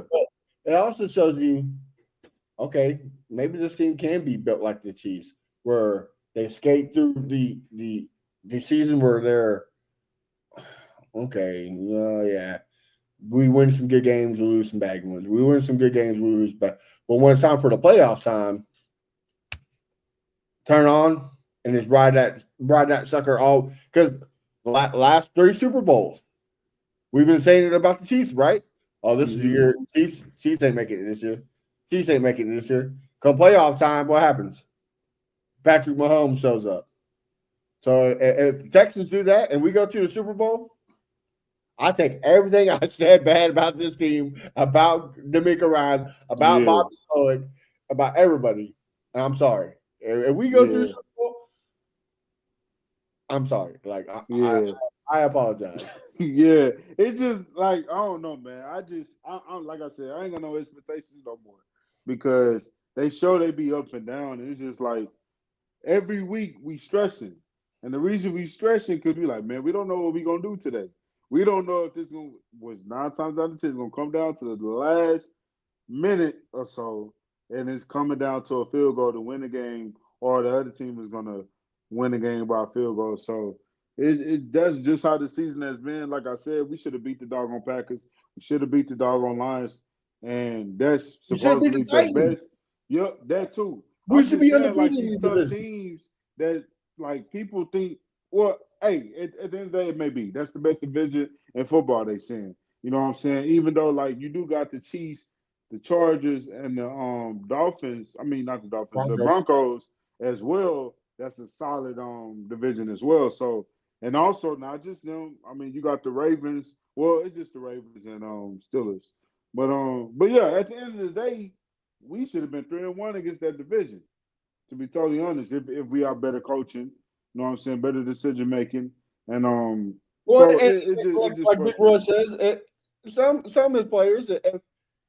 it also shows you, okay, maybe this team can be built like the Chiefs, where they skate through the season where they're okay. Yeah, we win some good games, we lose some bad ones. We win some good games, we lose bad. But when it's time for the playoffs time, turn on and just ride that sucker all because last three Super Bowls, we've been saying it about the Chiefs, right? Oh, this is the year Chiefs ain't making it this year. Chiefs ain't making it this year. Come playoff time, what happens? Patrick Mahomes shows up. So if the Texans do that and we go to the Super Bowl, I take everything I said bad about this team, about D'Amico Ryan, about Yeah, Bobby Slowick, about everybody, and I'm sorry. If we go to the yeah, Super Bowl, I'm sorry. Like yeah. I apologize. Yeah, it's just like I don't know, man. I'm like I said, I ain't got no expectations no more because they show they be up and down, and it's just like every week we stressing, and the reason we stressing because we like, man, we don't know what we gonna do today. We don't know if this gonna was 9 times out of 10 gonna come down to the last minute or so, and it's coming down to a field goal to win the game, or the other team is gonna win the game by a field goal. So that's just how the season has been. Like I said, we should have beat the doggone Packers. We should have beat the doggone Lions, and that's We should beat the supposedly the Titans. best. Yep, that too. We I'm should just be saying, undefeated like in these the tough division. teams that like people think, well, hey, at the end of the day, it may be that's the best division in football. They saying, you know what I'm saying? Even though like you do got the Chiefs, the Chargers, and the Dolphins. I mean, not the Dolphins, the Broncos. Broncos as well. That's a solid division as well. So and also not just them. I mean, you got the Ravens. Well, it's just the Ravens and Steelers. But yeah, at the end of the day, we should have been 3-1 against that division. To be totally honest, if we are better coaching, you know what I'm saying, better decision making, and Well, so and it just like Big Roy frustrating. says, some of his players,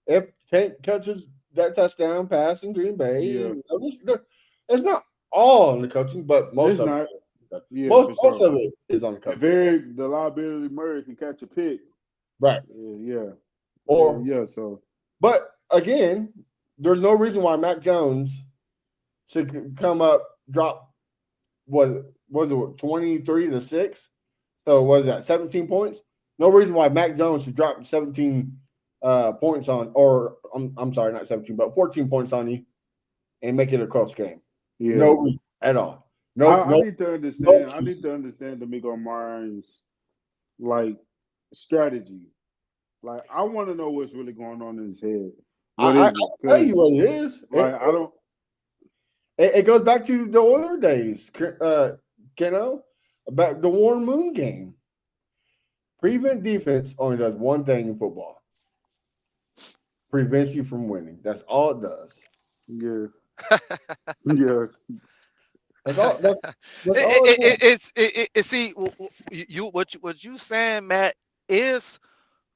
if Tank catches that touchdown pass in Green Bay, Yeah, it's not all on the coaching, but most it's of not. it. Yeah, Most for most sure. of it is on the If coaching, Eric the liability Murray can catch a pick, right? yeah, Or yeah. So but again, there's no reason why Mac Jones should come up drop was it 23-6. So was that 17 points? No reason why Mac Jones should drop 17 points on, or I'm sorry, not 17, but 14 points on you and make it a close game. No yeah, reason at all. I, No, I no, need to no understand. I need excuses. to understand D'Amico Myers like strategy. Like I want to know what's really going on in his head. What I is it? I'll tell you Because what it is. like I don't. It goes back to the Oiler days, Keno, about the Warren Moon game. Prevent defense only does one thing in football: prevents you from winning. That's all it does. Yeah, yeah, That's all. That's all it does. See you what you saying, Matt, is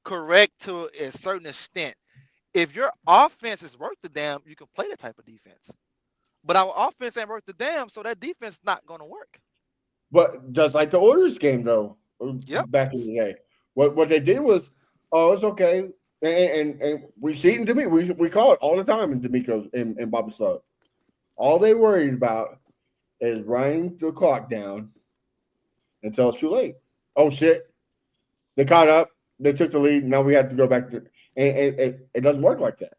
correct to a certain extent. If your offense is worth the damn, you can play that type of defense. But our offense ain't worth the damn, so that defense is not going to work. But just like the Oilers game, though, Yep. back in the day, what they did was, oh, it's okay, and we see it in D'Amico. We call it all the time in D'Amico's and Bobby Slug. All they worried about is running the clock down until it's too late. Oh shit! They caught up. They took the lead. Now we have to go back to, and it doesn't work like that.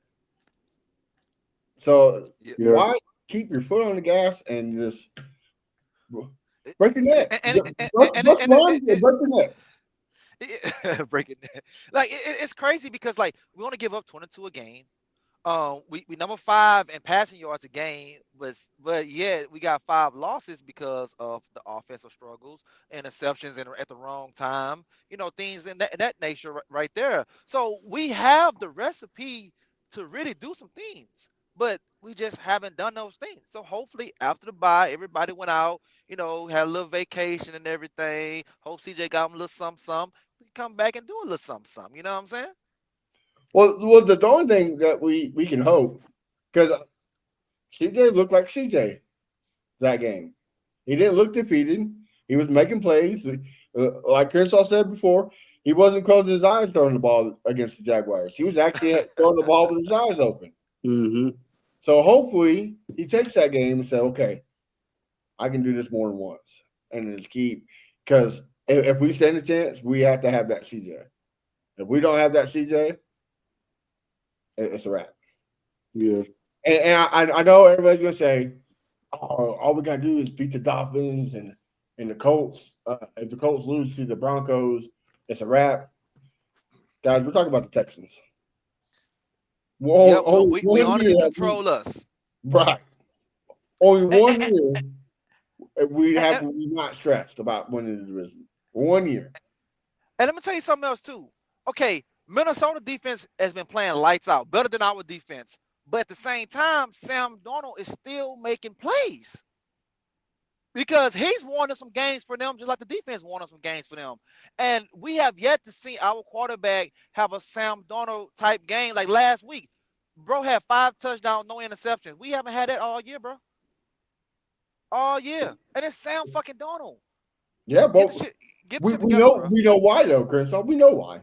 So Yeah. yeah. why keep your foot on the gas and just break your neck? And Just run and break your neck. breaking that. Like it's crazy because like we want to give up 22 a game. We number 5 in passing yards a game, but yeah, we got 5 losses because of the offensive struggles, interceptions, and at the wrong time. You know, things in that nature right there. So we have the recipe to really do some things, but we just haven't done those things. So hopefully after the bye, everybody went out, had a little vacation and everything. Hope CJ got him a little something, something. We can come back and do a little something, something. You know what I'm saying? Well, the only thing that we can hope, because CJ looked like CJ that game. He didn't look defeated. He was making plays. Like Crenshaw said before, He wasn't closing his eyes throwing the ball against the Jaguars. He was actually throwing the ball with his eyes open. Mm-hmm. So hopefully he takes that game and says, okay, I can do this more than once. And just keep – because if we stand a chance, we have to have that CJ. If we don't have that CJ, it's a wrap. Yeah. And I know everybody's going to say, oh, all we got to do is beat the Dolphins and the Colts. If the Colts lose to the Broncos, it's a wrap. Guys, we're talking about the Texans. Yeah, we only can control us. Right. Only one And, year we have to be not stressed about winning the division. 1 year. and let me tell you something else too. Okay, Minnesota defense has been playing lights out, better than our defense. But at the same time, Sam Darnold is still making plays because he's won some games for them, just like the defense won some games for them. And we have yet to see our quarterback have a Sam Darnold type game like last week. Bro had 5 touchdowns, no interceptions. We haven't had that all year, bro. All year. And it's Sam fucking Darnold. Yeah, but Get the we shit together, bro. know why though, Chris. We know why.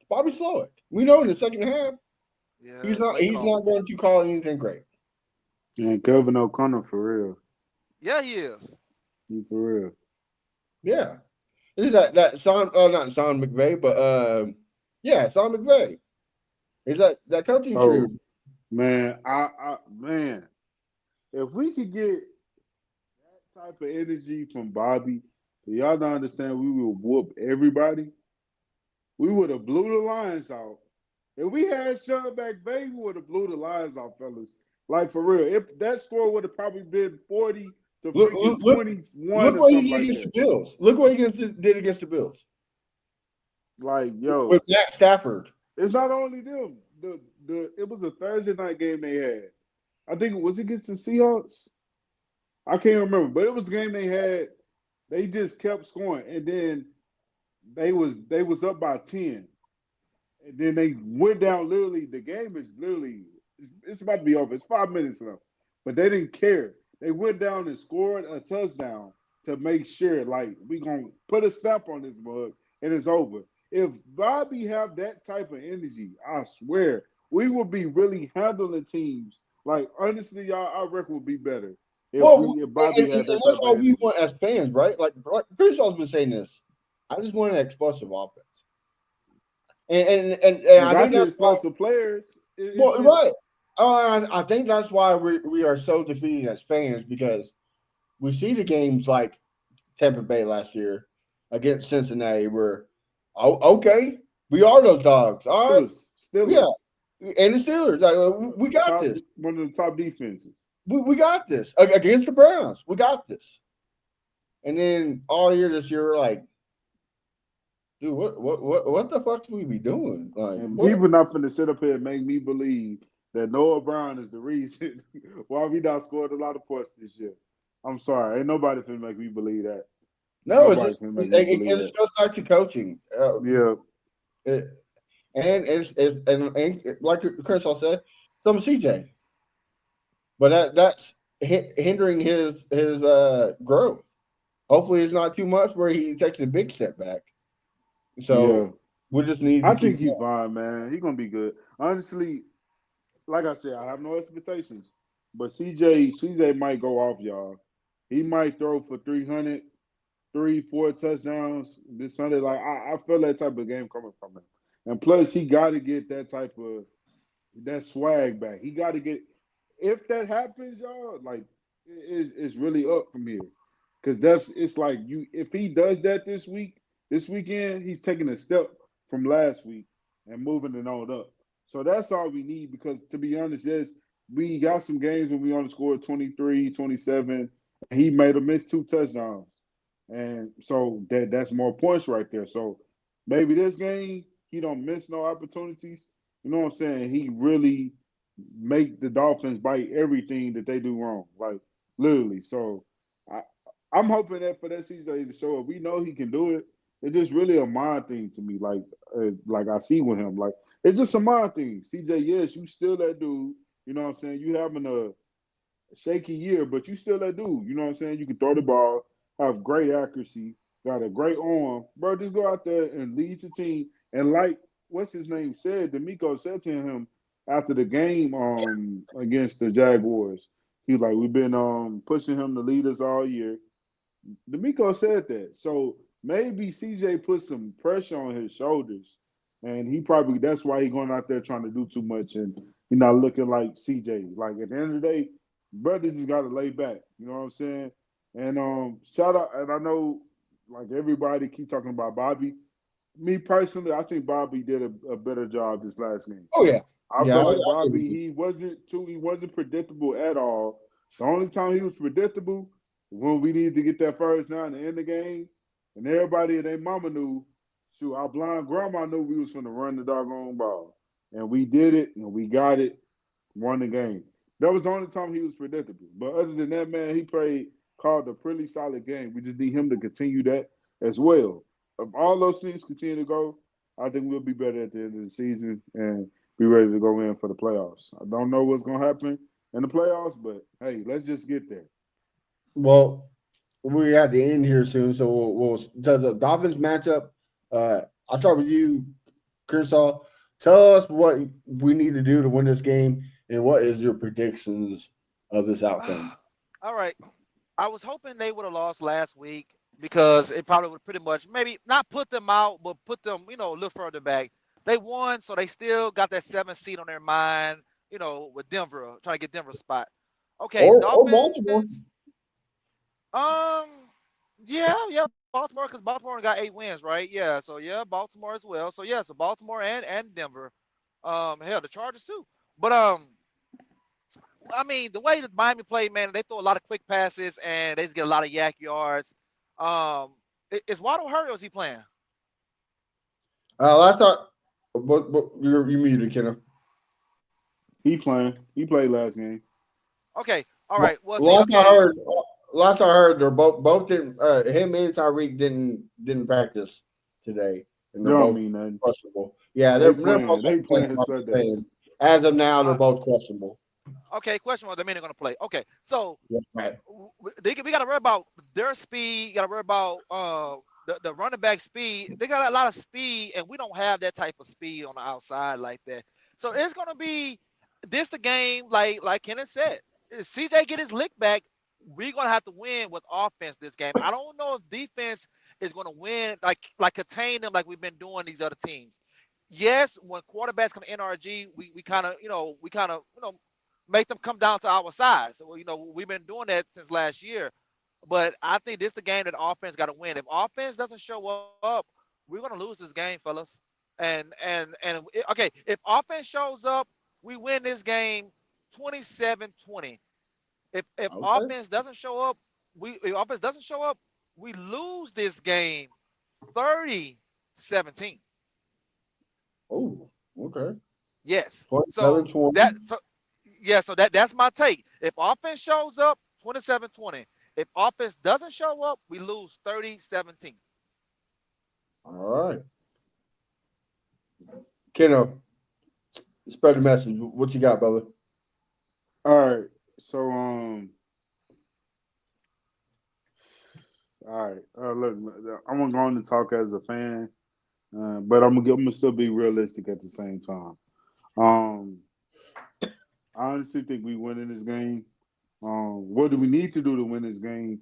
Bobby Slowick. We know in the second half Yeah, he's not going to call anything great. And Kevin O'Connor for real. Yeah, he is. He for real. Yeah. This is that Son not Son McVay, but Son McVay. Is that coaching true? Man, man, if we could get that type of energy from Bobby, so y'all don't understand we will whoop everybody. We would have blew the Lions out. If we had Sean McVay, we would have blew the Lions out, fellas. Like for real. If that score would have probably been 40 to freaking 21 look or what something he did like against that. the Bills. Look what he did against the Bills. Like, yo. With Matt Stafford. It's not only them. It was a Thursday night game they had. I think it was against the Seahawks. I can't remember, but it was a game they had. They just kept scoring, and then they was up by 10, and then they went down. Literally, the game is literally it's about to be over. It's 5 minutes left, but they didn't care. They went down and scored a touchdown to make sure, like, we gonna put a stamp on this mug, and it's over. If Bobby have that type of energy, I swear we will be really handling teams. Like, honestly, y'all, our record would be better if Bobby had that type that's of all energy. we want as fans, right? Like Chris has been saying this. I just want an explosive offense, and I think that's explosive players. Right. I think that's why we are so defeated as fans, because we see the games like Tampa Bay last year against Cincinnati where, okay, we are those dogs. All right. Steelers. Yeah. And the Steelers. Like, we got this. One of the top defenses. We got this. Against the Browns. We got this. And then all year this year, we're like, dude, what the fuck should we be doing? Like, people not going to sit up here and make me believe that Noah Brown is the reason why we not scored a lot of points this year. I'm sorry. Ain't nobody finna make me believe that. No, it goes back to coaching. Yeah. And like Chris all said, some CJ. But that's hindering his growth. Hopefully it's not too much where he takes a big step back. So we just need to I think he's fine, man. He's gonna be good. Honestly, like I said, I have no expectations. But CJ might go off, y'all. He might throw for 300, 4 touchdowns this Sunday. Like, I feel that type of game coming from him. And plus, he got to get that swag back. He got to get – if that happens, y'all, like, it's really up from here. Because it's like if he does that this weekend, he's taking a step from last week and moving it on up. So that's all we need, because, to be honest, yes, we got some games when we only scored 23, 27. And he made a miss 2 touchdowns. And so that's more points right there. So maybe this game, he don't miss no opportunities. You know what I'm saying? He really make the Dolphins bite everything that they do wrong, like literally. So I'm hoping that for that season to show up. We know he can do it. It's just really a mind thing to me. Like I see with him, like it's just a mind thing. CJ, yes, you still that dude. You know what I'm saying? You having a shaky year, but you still that dude. You know what I'm saying? You can throw the ball, have great accuracy. got a great arm, bro. Just go out there and lead your team. And like what's his name said, D'Amico said to him after the game against the Jaguars, he was like, we've been pushing him to lead us all year. D'Amico said that. So maybe CJ put some pressure on his shoulders, and he probably that's why he going out there trying to do too much and he not looking like CJ. Like at the end of the day, brother just got to lay back. You know what I'm saying? And shout out, and I know like everybody keep talking about Bobby. Me personally, I think Bobby did a better job this last game. Oh yeah, I yeah. feel I like agree with Bobby, you. he wasn't predictable at all. The only time he was predictable when we needed to get that first down to end the game, and everybody and their mama knew, shoot, our blind grandma knew we was gonna run the doggone ball. And we did it and we got it, won the game. That was the only time he was predictable. But other than that, man, he called a pretty solid game. We just need him to continue that as well. If all those things continue to go, I think we'll be better at the end of the season and be ready to go in for the playoffs. I don't know what's gonna happen in the playoffs, but hey, let's just get there. Well, we have to end here soon, so we'll to the Dolphins matchup. I'll start with you, Kershaw. Tell us what we need to do to win this game, and what is your predictions of this outcome? All right. I was hoping they would have lost last week because it probably would pretty much maybe not put them out, but put them, a little further back. They won, so they still got that seventh seed on their mind, with Denver, trying to get Denver's spot. Okay, Or Baltimore? Dolphins. Um, yeah, Baltimore, because Baltimore got 8 wins, right? Yeah, so yeah, Baltimore as well. So yeah, so Baltimore and Denver. Hell, the Chargers too. But I mean, the way that Miami played, man, they throw a lot of quick passes and they just get a lot of yak yards. Is Waddle hurt or is he playing? I thought, but you muted, Kenna. He playing. He played last game. Okay, all right. Well, see, Last I okay, heard, they're both didn't. Him and Tyreek didn't practice today, and That they're don't both mean nothing. questionable. Yeah, They they're both playing. They playing. playing Sunday. As of now, they're uh, both questionable. okay. Question was the minute going to play. Okay, so Yeah, right. we got to worry about their speed. Got to worry about the running back speed. They got a lot of speed, and we don't have that type of speed on the outside like that. So it's going to be this the game, like Kenneth said. If CJ get his lick back, we're gonna have to win with offense this game. I don't know if defense is gonna win, like contain them like we've been doing these other teams. Yes, when quarterbacks come to NRG, we kind of make them come down to our size. So, we've been doing that since last year. But I think this is the game that offense got to win. If offense doesn't show up, we're gonna lose this game, fellas. Okay, if offense shows up, we win this game 27-20. If Okay. offense doesn't show up, we lose this game 30-17. Oh, okay. Yes. 27 So 20. that so yeah, so that's my take. If offense shows up, 27-20. If offense doesn't show up, we lose 30-17. All right. Kenna, spread the message. What you got, brother? All right. So all right. Look, I'm gonna go on to talk as a fan, but I'm gonna still be realistic at the same time. Um, I honestly think we win in this game. What do we need to do to win this game?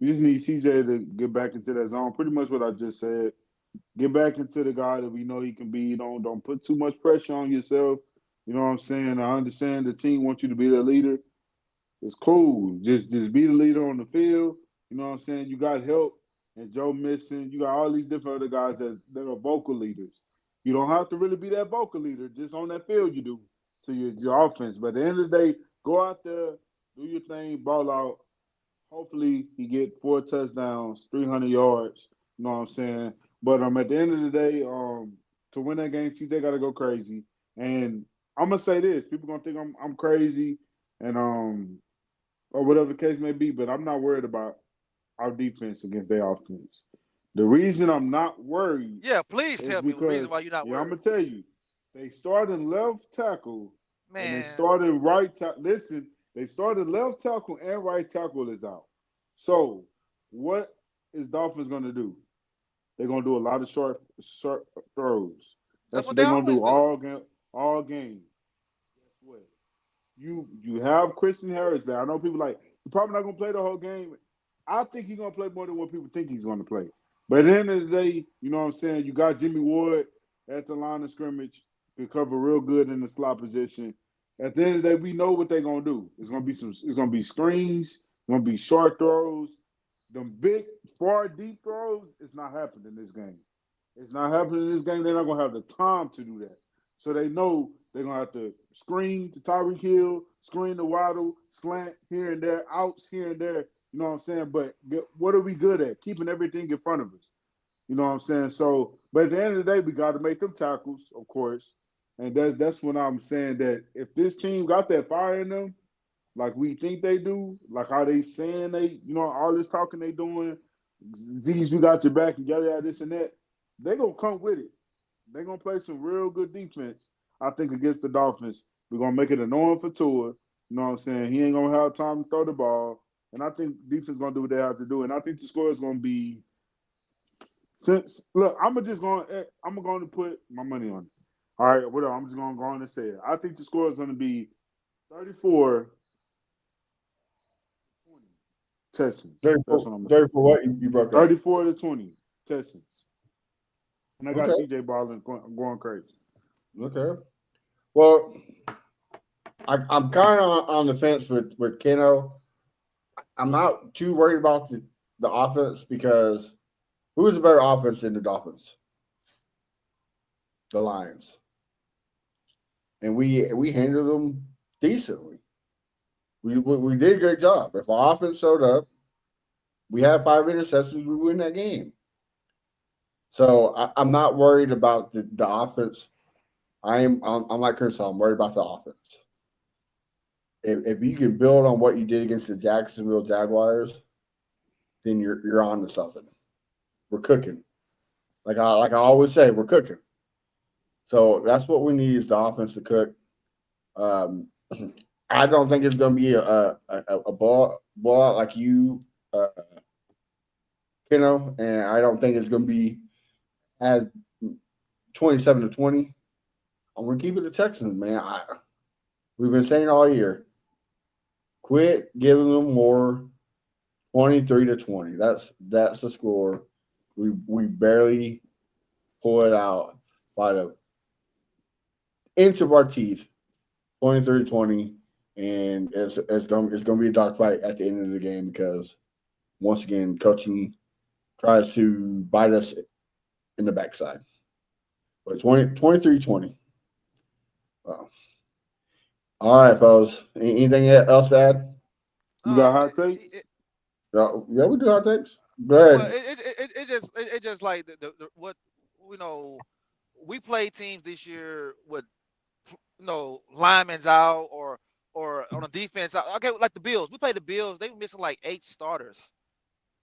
We just need CJ to get back into that zone. Pretty much what I just said. Get back into the guy that we know he can be. Don't put too much pressure on yourself. You know what I'm saying? I understand the team wants you to be the leader. It's cool. Just be the leader on the field. You know what I'm saying? You got help and Joe Mixon. You got all these different other guys that are vocal leaders. You don't have to really be that vocal leader. Just on that field you do to your offense. But at the end of the day, go out there, do your thing, ball out. Hopefully he get 4 touchdowns, 300 yards. You know what I'm saying? But at the end of the day, to win that game, CJ got to go crazy. And I'm gonna say this: people gonna think I'm crazy, and or whatever the case may be. But I'm not worried about our defense against their offense. The reason I'm not worried Yeah, please is tell me the reason because, why you're not yeah, I'm worried. gonna tell you, they started left tackle and they Man, started right tackle. Listen, they started left tackle and right tackle is out. So what is Dolphins gonna do? They're gonna do a lot of short throws. That's That's what what they they're gonna always do do. all game. Guess what? You have Christian Harris back. I know people like he's probably not gonna play the whole game. I think he's gonna play more than what people think he's gonna play. But at the end of the day, you know what I'm saying? You got Jimmy Ward at the line of scrimmage, can cover real good in the slot position. At the end of the day, we know what they're gonna do. It's gonna be screens, it's gonna be short throws. Them big, far, deep throws, it's not happening in this game. It's not happening in this game. They're not gonna have the time to do that. So they know they're gonna have to screen to Tyreek Hill, screen to Waddle, slant here and there, outs here and there. You know what I'm saying? But what are we good at? Keeping everything in front of us. You know what I'm saying? So, but at the end of the day, we got to make them tackles, of course. And that's when I'm saying that if this team got that fire in them, like we think they do, like how they saying they, all this talking they doing, Z's, we got your back and yada this and that, they gonna come with it. They gonna play some real good defense. I think against the Dolphins, we're gonna make it annoying for Tua. You know what I'm saying? He ain't gonna have time to throw the ball, and I think defense gonna do what they have to do. And I think the score is gonna be since look, I'm going to put my money on it. All right, whatever. I'm just gonna go on and say it. I think the score is gonna be 34-20 Texans. That's what I'm gonna say. 34 what? You broke up. 34-20 Texans. And I got Okay. CJ Ballin going crazy. Okay. Well, I'm kind of on the fence with Keno. I'm not too worried about the offense because who is a better offense than the Dolphins? The Lions. And we handled them decently. We did a great job. If our offense showed up, we had 5 interceptions, we win that game. So I'm not worried about the offense. I'm like Chris. I'm worried about the offense. If you can build on what you did against the Jacksonville Jaguars, then you're on to something. We're cooking. Like I always say, we're cooking. So that's what we need is the offense to cook. Um, I don't think it's going to be a blowout like and I don't think it's going to be as 27-20. I'm going to keep it the Texans, man. We've been saying all year, quit giving them more. 23-20. That's the score. We barely pull it out by the inch of our teeth. 23-20, and it's going to be a dark fight at the end of the game because once again, coaching tries to bite us in the backside. But 23-20. Wow. All right, fellas. Anything else to add? You got hot It, takes? it, Yeah, we do hot takes. Go well, ahead. it just like what you know. We play teams this year with linemen's out or on the defense out. Okay, like the Bills. We played the Bills. They were missing like 8 starters,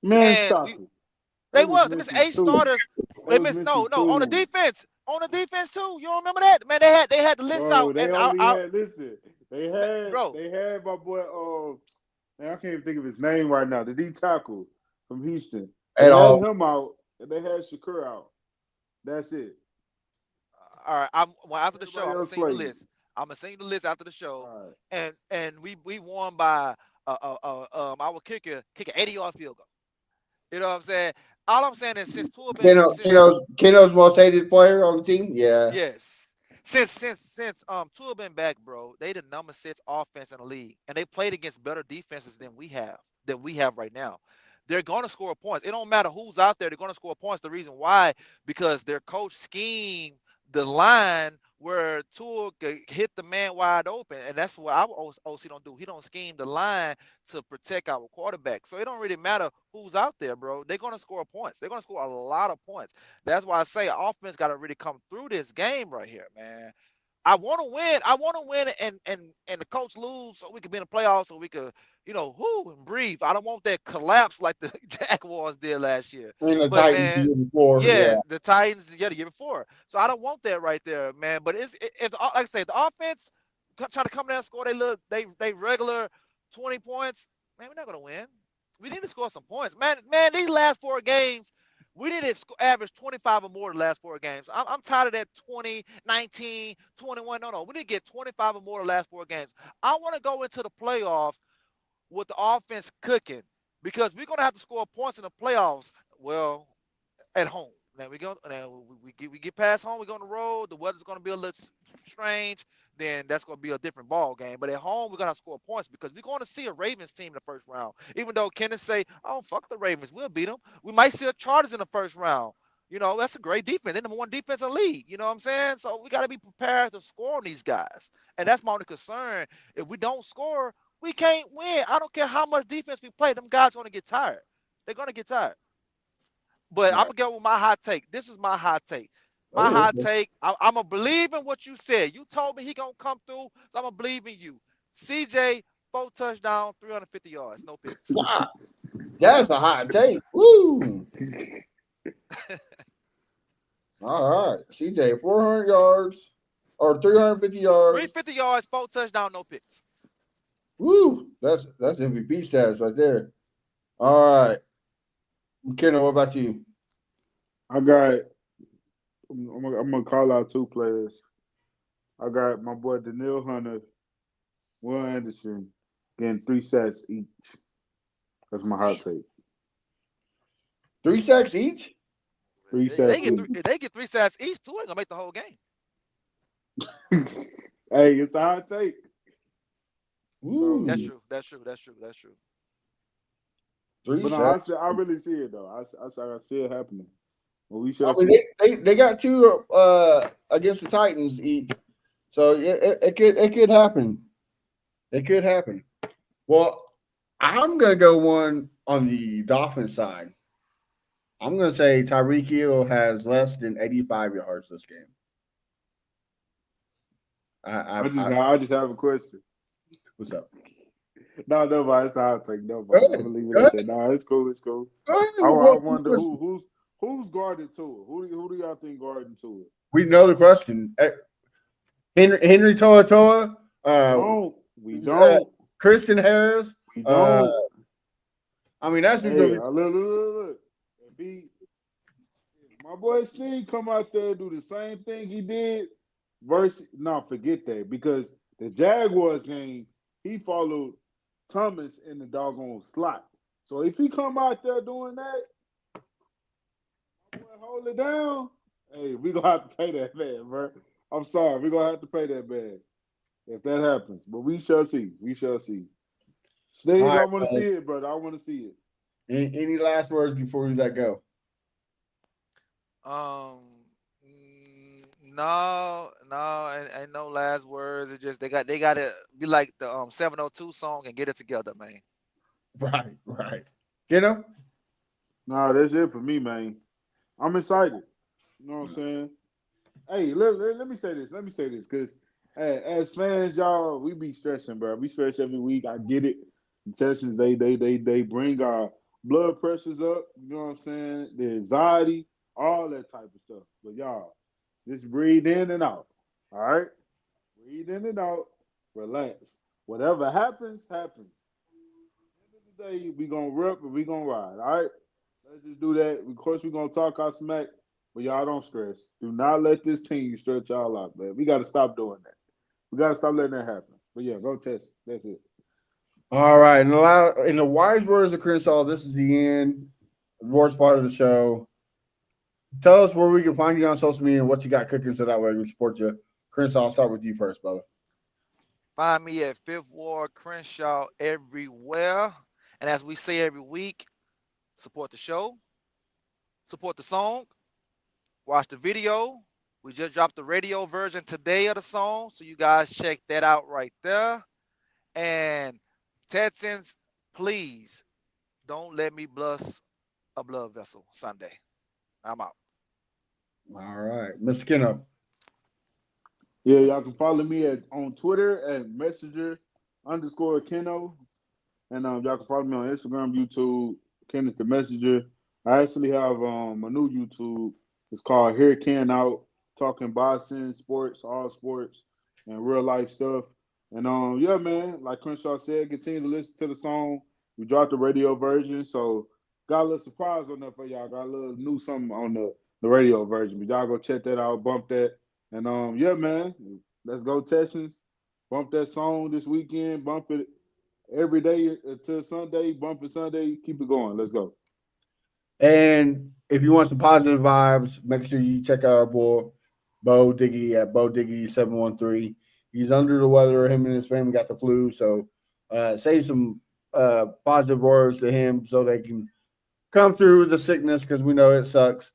Man, and stop we it. They they was was they missed missing 2. 8 starters. They They was missed missing no on the 2. defense. On the defense too. You don't remember that? Man, they had the list Bro, out they and only I had listen. bro. They had my boy man, I can't even think of his name right now. The D tackle from Houston. They At had all. him out and they had Shakur out. That's it. All right, well, after the show, Everybody I'm gonna else send you the played. list. I'm gonna send you the list after the show, All right. and we won by our kick an 80-yard field goal. You know what I'm saying? All I'm saying is since Tua been since Keno's most hated player on the team. Yeah. yes since Tua been back, bro, they the number 6 offense in the league, and they played against better defenses than we have right now. They're gonna score points. It don't matter who's out there. They're gonna score points. The reason why because their coach scheme the line where Tua could hit the man wide open, and that's what our OC don't do. He don't scheme the line to protect our quarterback. So it don't really matter who's out there, bro. They're gonna score points. They're gonna score a lot of points. That's why I say offense got to really come through this game right here, man. I want to win. I want to win and the coach lose so we could be in the playoffs so we could, whoo and breathe. I don't want that collapse like the Jaguars did last year. And the But Titans the man, year before. Yeah. yeah, the Titans the year before. So I don't want that right there, man. But it's like I say, the offense try to come down and score they regular 20 points. Man, we're not gonna win. We need to score some points, man. These last 4 games, we need to average 25 or more the last 4 games. I'm tired of that 20, 19, 21. No, we need to get 25 or more the last 4 games. I want to go into the playoffs with the offense cooking because we're gonna have to score points in the playoffs. Well, at home. Now we get past home. We go on the road. The weather's going to be a little strange. Then that's going to be a different ball game. But at home, we're going to score points because we're going to see a Ravens team in the first round. Even though Kenneth say, "Oh, fuck the Ravens, we'll beat them." We might see a Chargers in the first round. That's a great defense. They're number one defense in the league. You know what I'm saying? So we got to be prepared to score on these guys. And that's my only concern. If we don't score, we can't win. I don't care how much defense we play. Them guys going to get tired. They're going to get tired. But I'm Right. gonna go with my hot take. This is my hot take. My Oh, hot okay. take. I'm gonna believe in what you said. You told me he gonna come through, so I'm gonna believe in you. CJ, 4 touchdowns, 350 yards, no picks. Wow, that's a hot take. Woo! All right, CJ, 400 yards or 350 yards. 350 yards, 4 touchdowns, no picks. Woo! That's MVP status right there. All right, McKenna, what about you? I got. I'm gonna call out two players. I got my boy Daniil Hunter, Will Anderson, getting 3 sacks each. That's my hot Damn. take. 3 sacks each. Three If they sacks get each. three, if they get 3 sacks each, two ain't gonna make the whole game. Hey, it's a hot take. So, That's Woo! true. That's true. That's true. That's true. Three but no, sacks. I really see it though. I see it happening. Well, we I shall mean, see. they got two against the Titans each, so it could happen. It could happen. Well, I'm gonna go one on the Dolphins side. I'm gonna say Tyreek Hill has less than 85 yards this game. I I just have a question. what's up? No, but it's a hot take. No, Go but I'm ahead. gonna leave it Go at ahead. that. No, it's cool. It's cool. Go ahead. I What's the wonder question? who's guarding to it. Who do y'all think guarding to it? We know the question. Henry Toa Toa, Don't we uh, don't Kristen Harris. we Uh, don't. I mean, that's who's Hey, gonna be. look. If my boy Steen come out there and do the same thing he did versus no, forget that because the Jaguars game he followed Thomas in the doggone slot. So if he come out there doing that, my boy hold it down. Hey, we gonna have to pay that man, bro. I'm sorry, we gonna have to pay that man if that happens. But we shall see. We shall see. All Steve, I right, want to see fellas. it, brother. I want to see it. Any last words before we let go? No, and no last words. It's just they gotta be like the 702 song and get it together, man. Right. You know. Nah, that's it for me, man. I'm excited. You know what I'm saying? Hey, let me say this. Let me say this, because hey, as fans, y'all, we be stressing, bro. We stress every week. I get it. The Texans, they bring our blood pressures up. You know what I'm saying? The anxiety, all that type of stuff. But y'all, just breathe in and out. All right? Breathe in and out. Relax. Whatever happens, happens. End of the day, we gonna rip and we gonna ride. All right? Let's just do that. Of course, we're gonna talk our smack, but y'all don't stress. Do not let this team stretch y'all out, man. We gotta stop doing that. We gotta stop letting that happen. But yeah, go test. That's it. All right. In the wise words of Crenshaw, this is the end. The worst part of the show. Tell us where we can find you on social media and what you got cooking so that way we support you. Crenshaw, I'll start with you first, brother. Find me at Fifth Ward Crenshaw everywhere. And as we say every week, support the show, support the song, watch the video. We just dropped the radio version today of the song, so you guys check that out right there. And Texans, please don't let me bust a blood vessel Sunday. I'm out. All right. Mr. Kino. Yeah, y'all can follow me on Twitter at Messenger underscore Keno. And y'all can follow me on Instagram, YouTube, Kenneth the Messenger. I actually have a new YouTube. It's called Here Ken Out, talking boxing, sports, all sports, and real life stuff. And yeah, man, like Crenshaw said, continue to listen to the song. We dropped the radio version, so got a little surprise on that for y'all. Got a little new something on the radio version. But y'all go check that out, bump that. And yeah, man, let's go Texans. Bump that song this weekend, bump it every day until Sunday, bump it Sunday, keep it going. Let's go. And if you want some positive vibes, make sure you check out our boy Bo Diggity at Bo Diggity 713. He's under the weather. Him and his family got the flu, so say some positive words to him so they can come through the sickness because we know it sucks.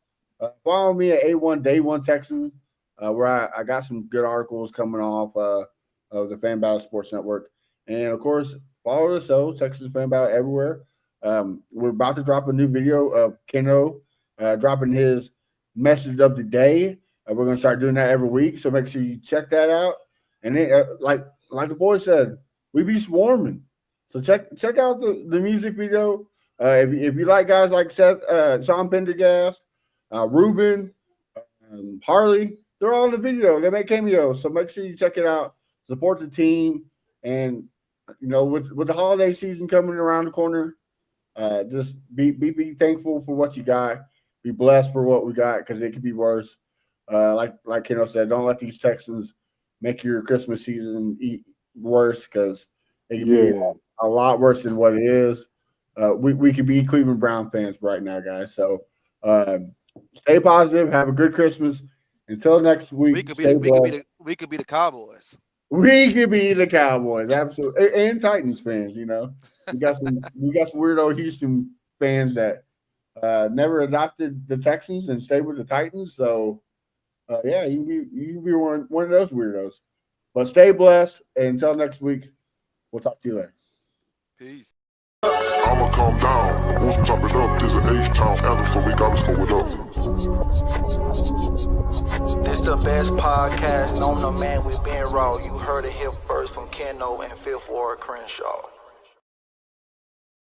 Follow me at A1 Day One Texans, where I got some good articles coming off of the Fan Battle Sports Network, and of course follow the show Texas Fan Battle everywhere. We're about to drop a new video of Keno dropping his message of the day. We're going to start doing that every week, so make sure you check that out. And then, like the boy said, we be swarming. So check out the music video. If you like guys like Seth, Sean Pendergast, Ruben, Harley, they're all in the video. They make cameos, so make sure you check it out. Support the team, and with the holiday season coming around the corner, just be thankful for what you got. Be blessed for what we got because it could be worse. Like Keno said, don't let these Texans make your Christmas season worse because it could be a lot worse than what it is. We could be Cleveland Brown fans right now, guys. So stay positive. Have a good Christmas. Until next week. We could be the Cowboys. We could be the Cowboys, absolutely, and Titans fans. We got some weirdo Houston fans that never adopted the Texans and stayed with the Titans. So, yeah, you can be one of those weirdos. But stay blessed. And until next week, we'll talk to you later. Peace. I'ma calm down. Who's chop it up? There's an H-Town anthem, so we gotta slow it up. This the best podcast known to man. We been raw. You heard it here first from Keno and Fifth Ward Crenshaw.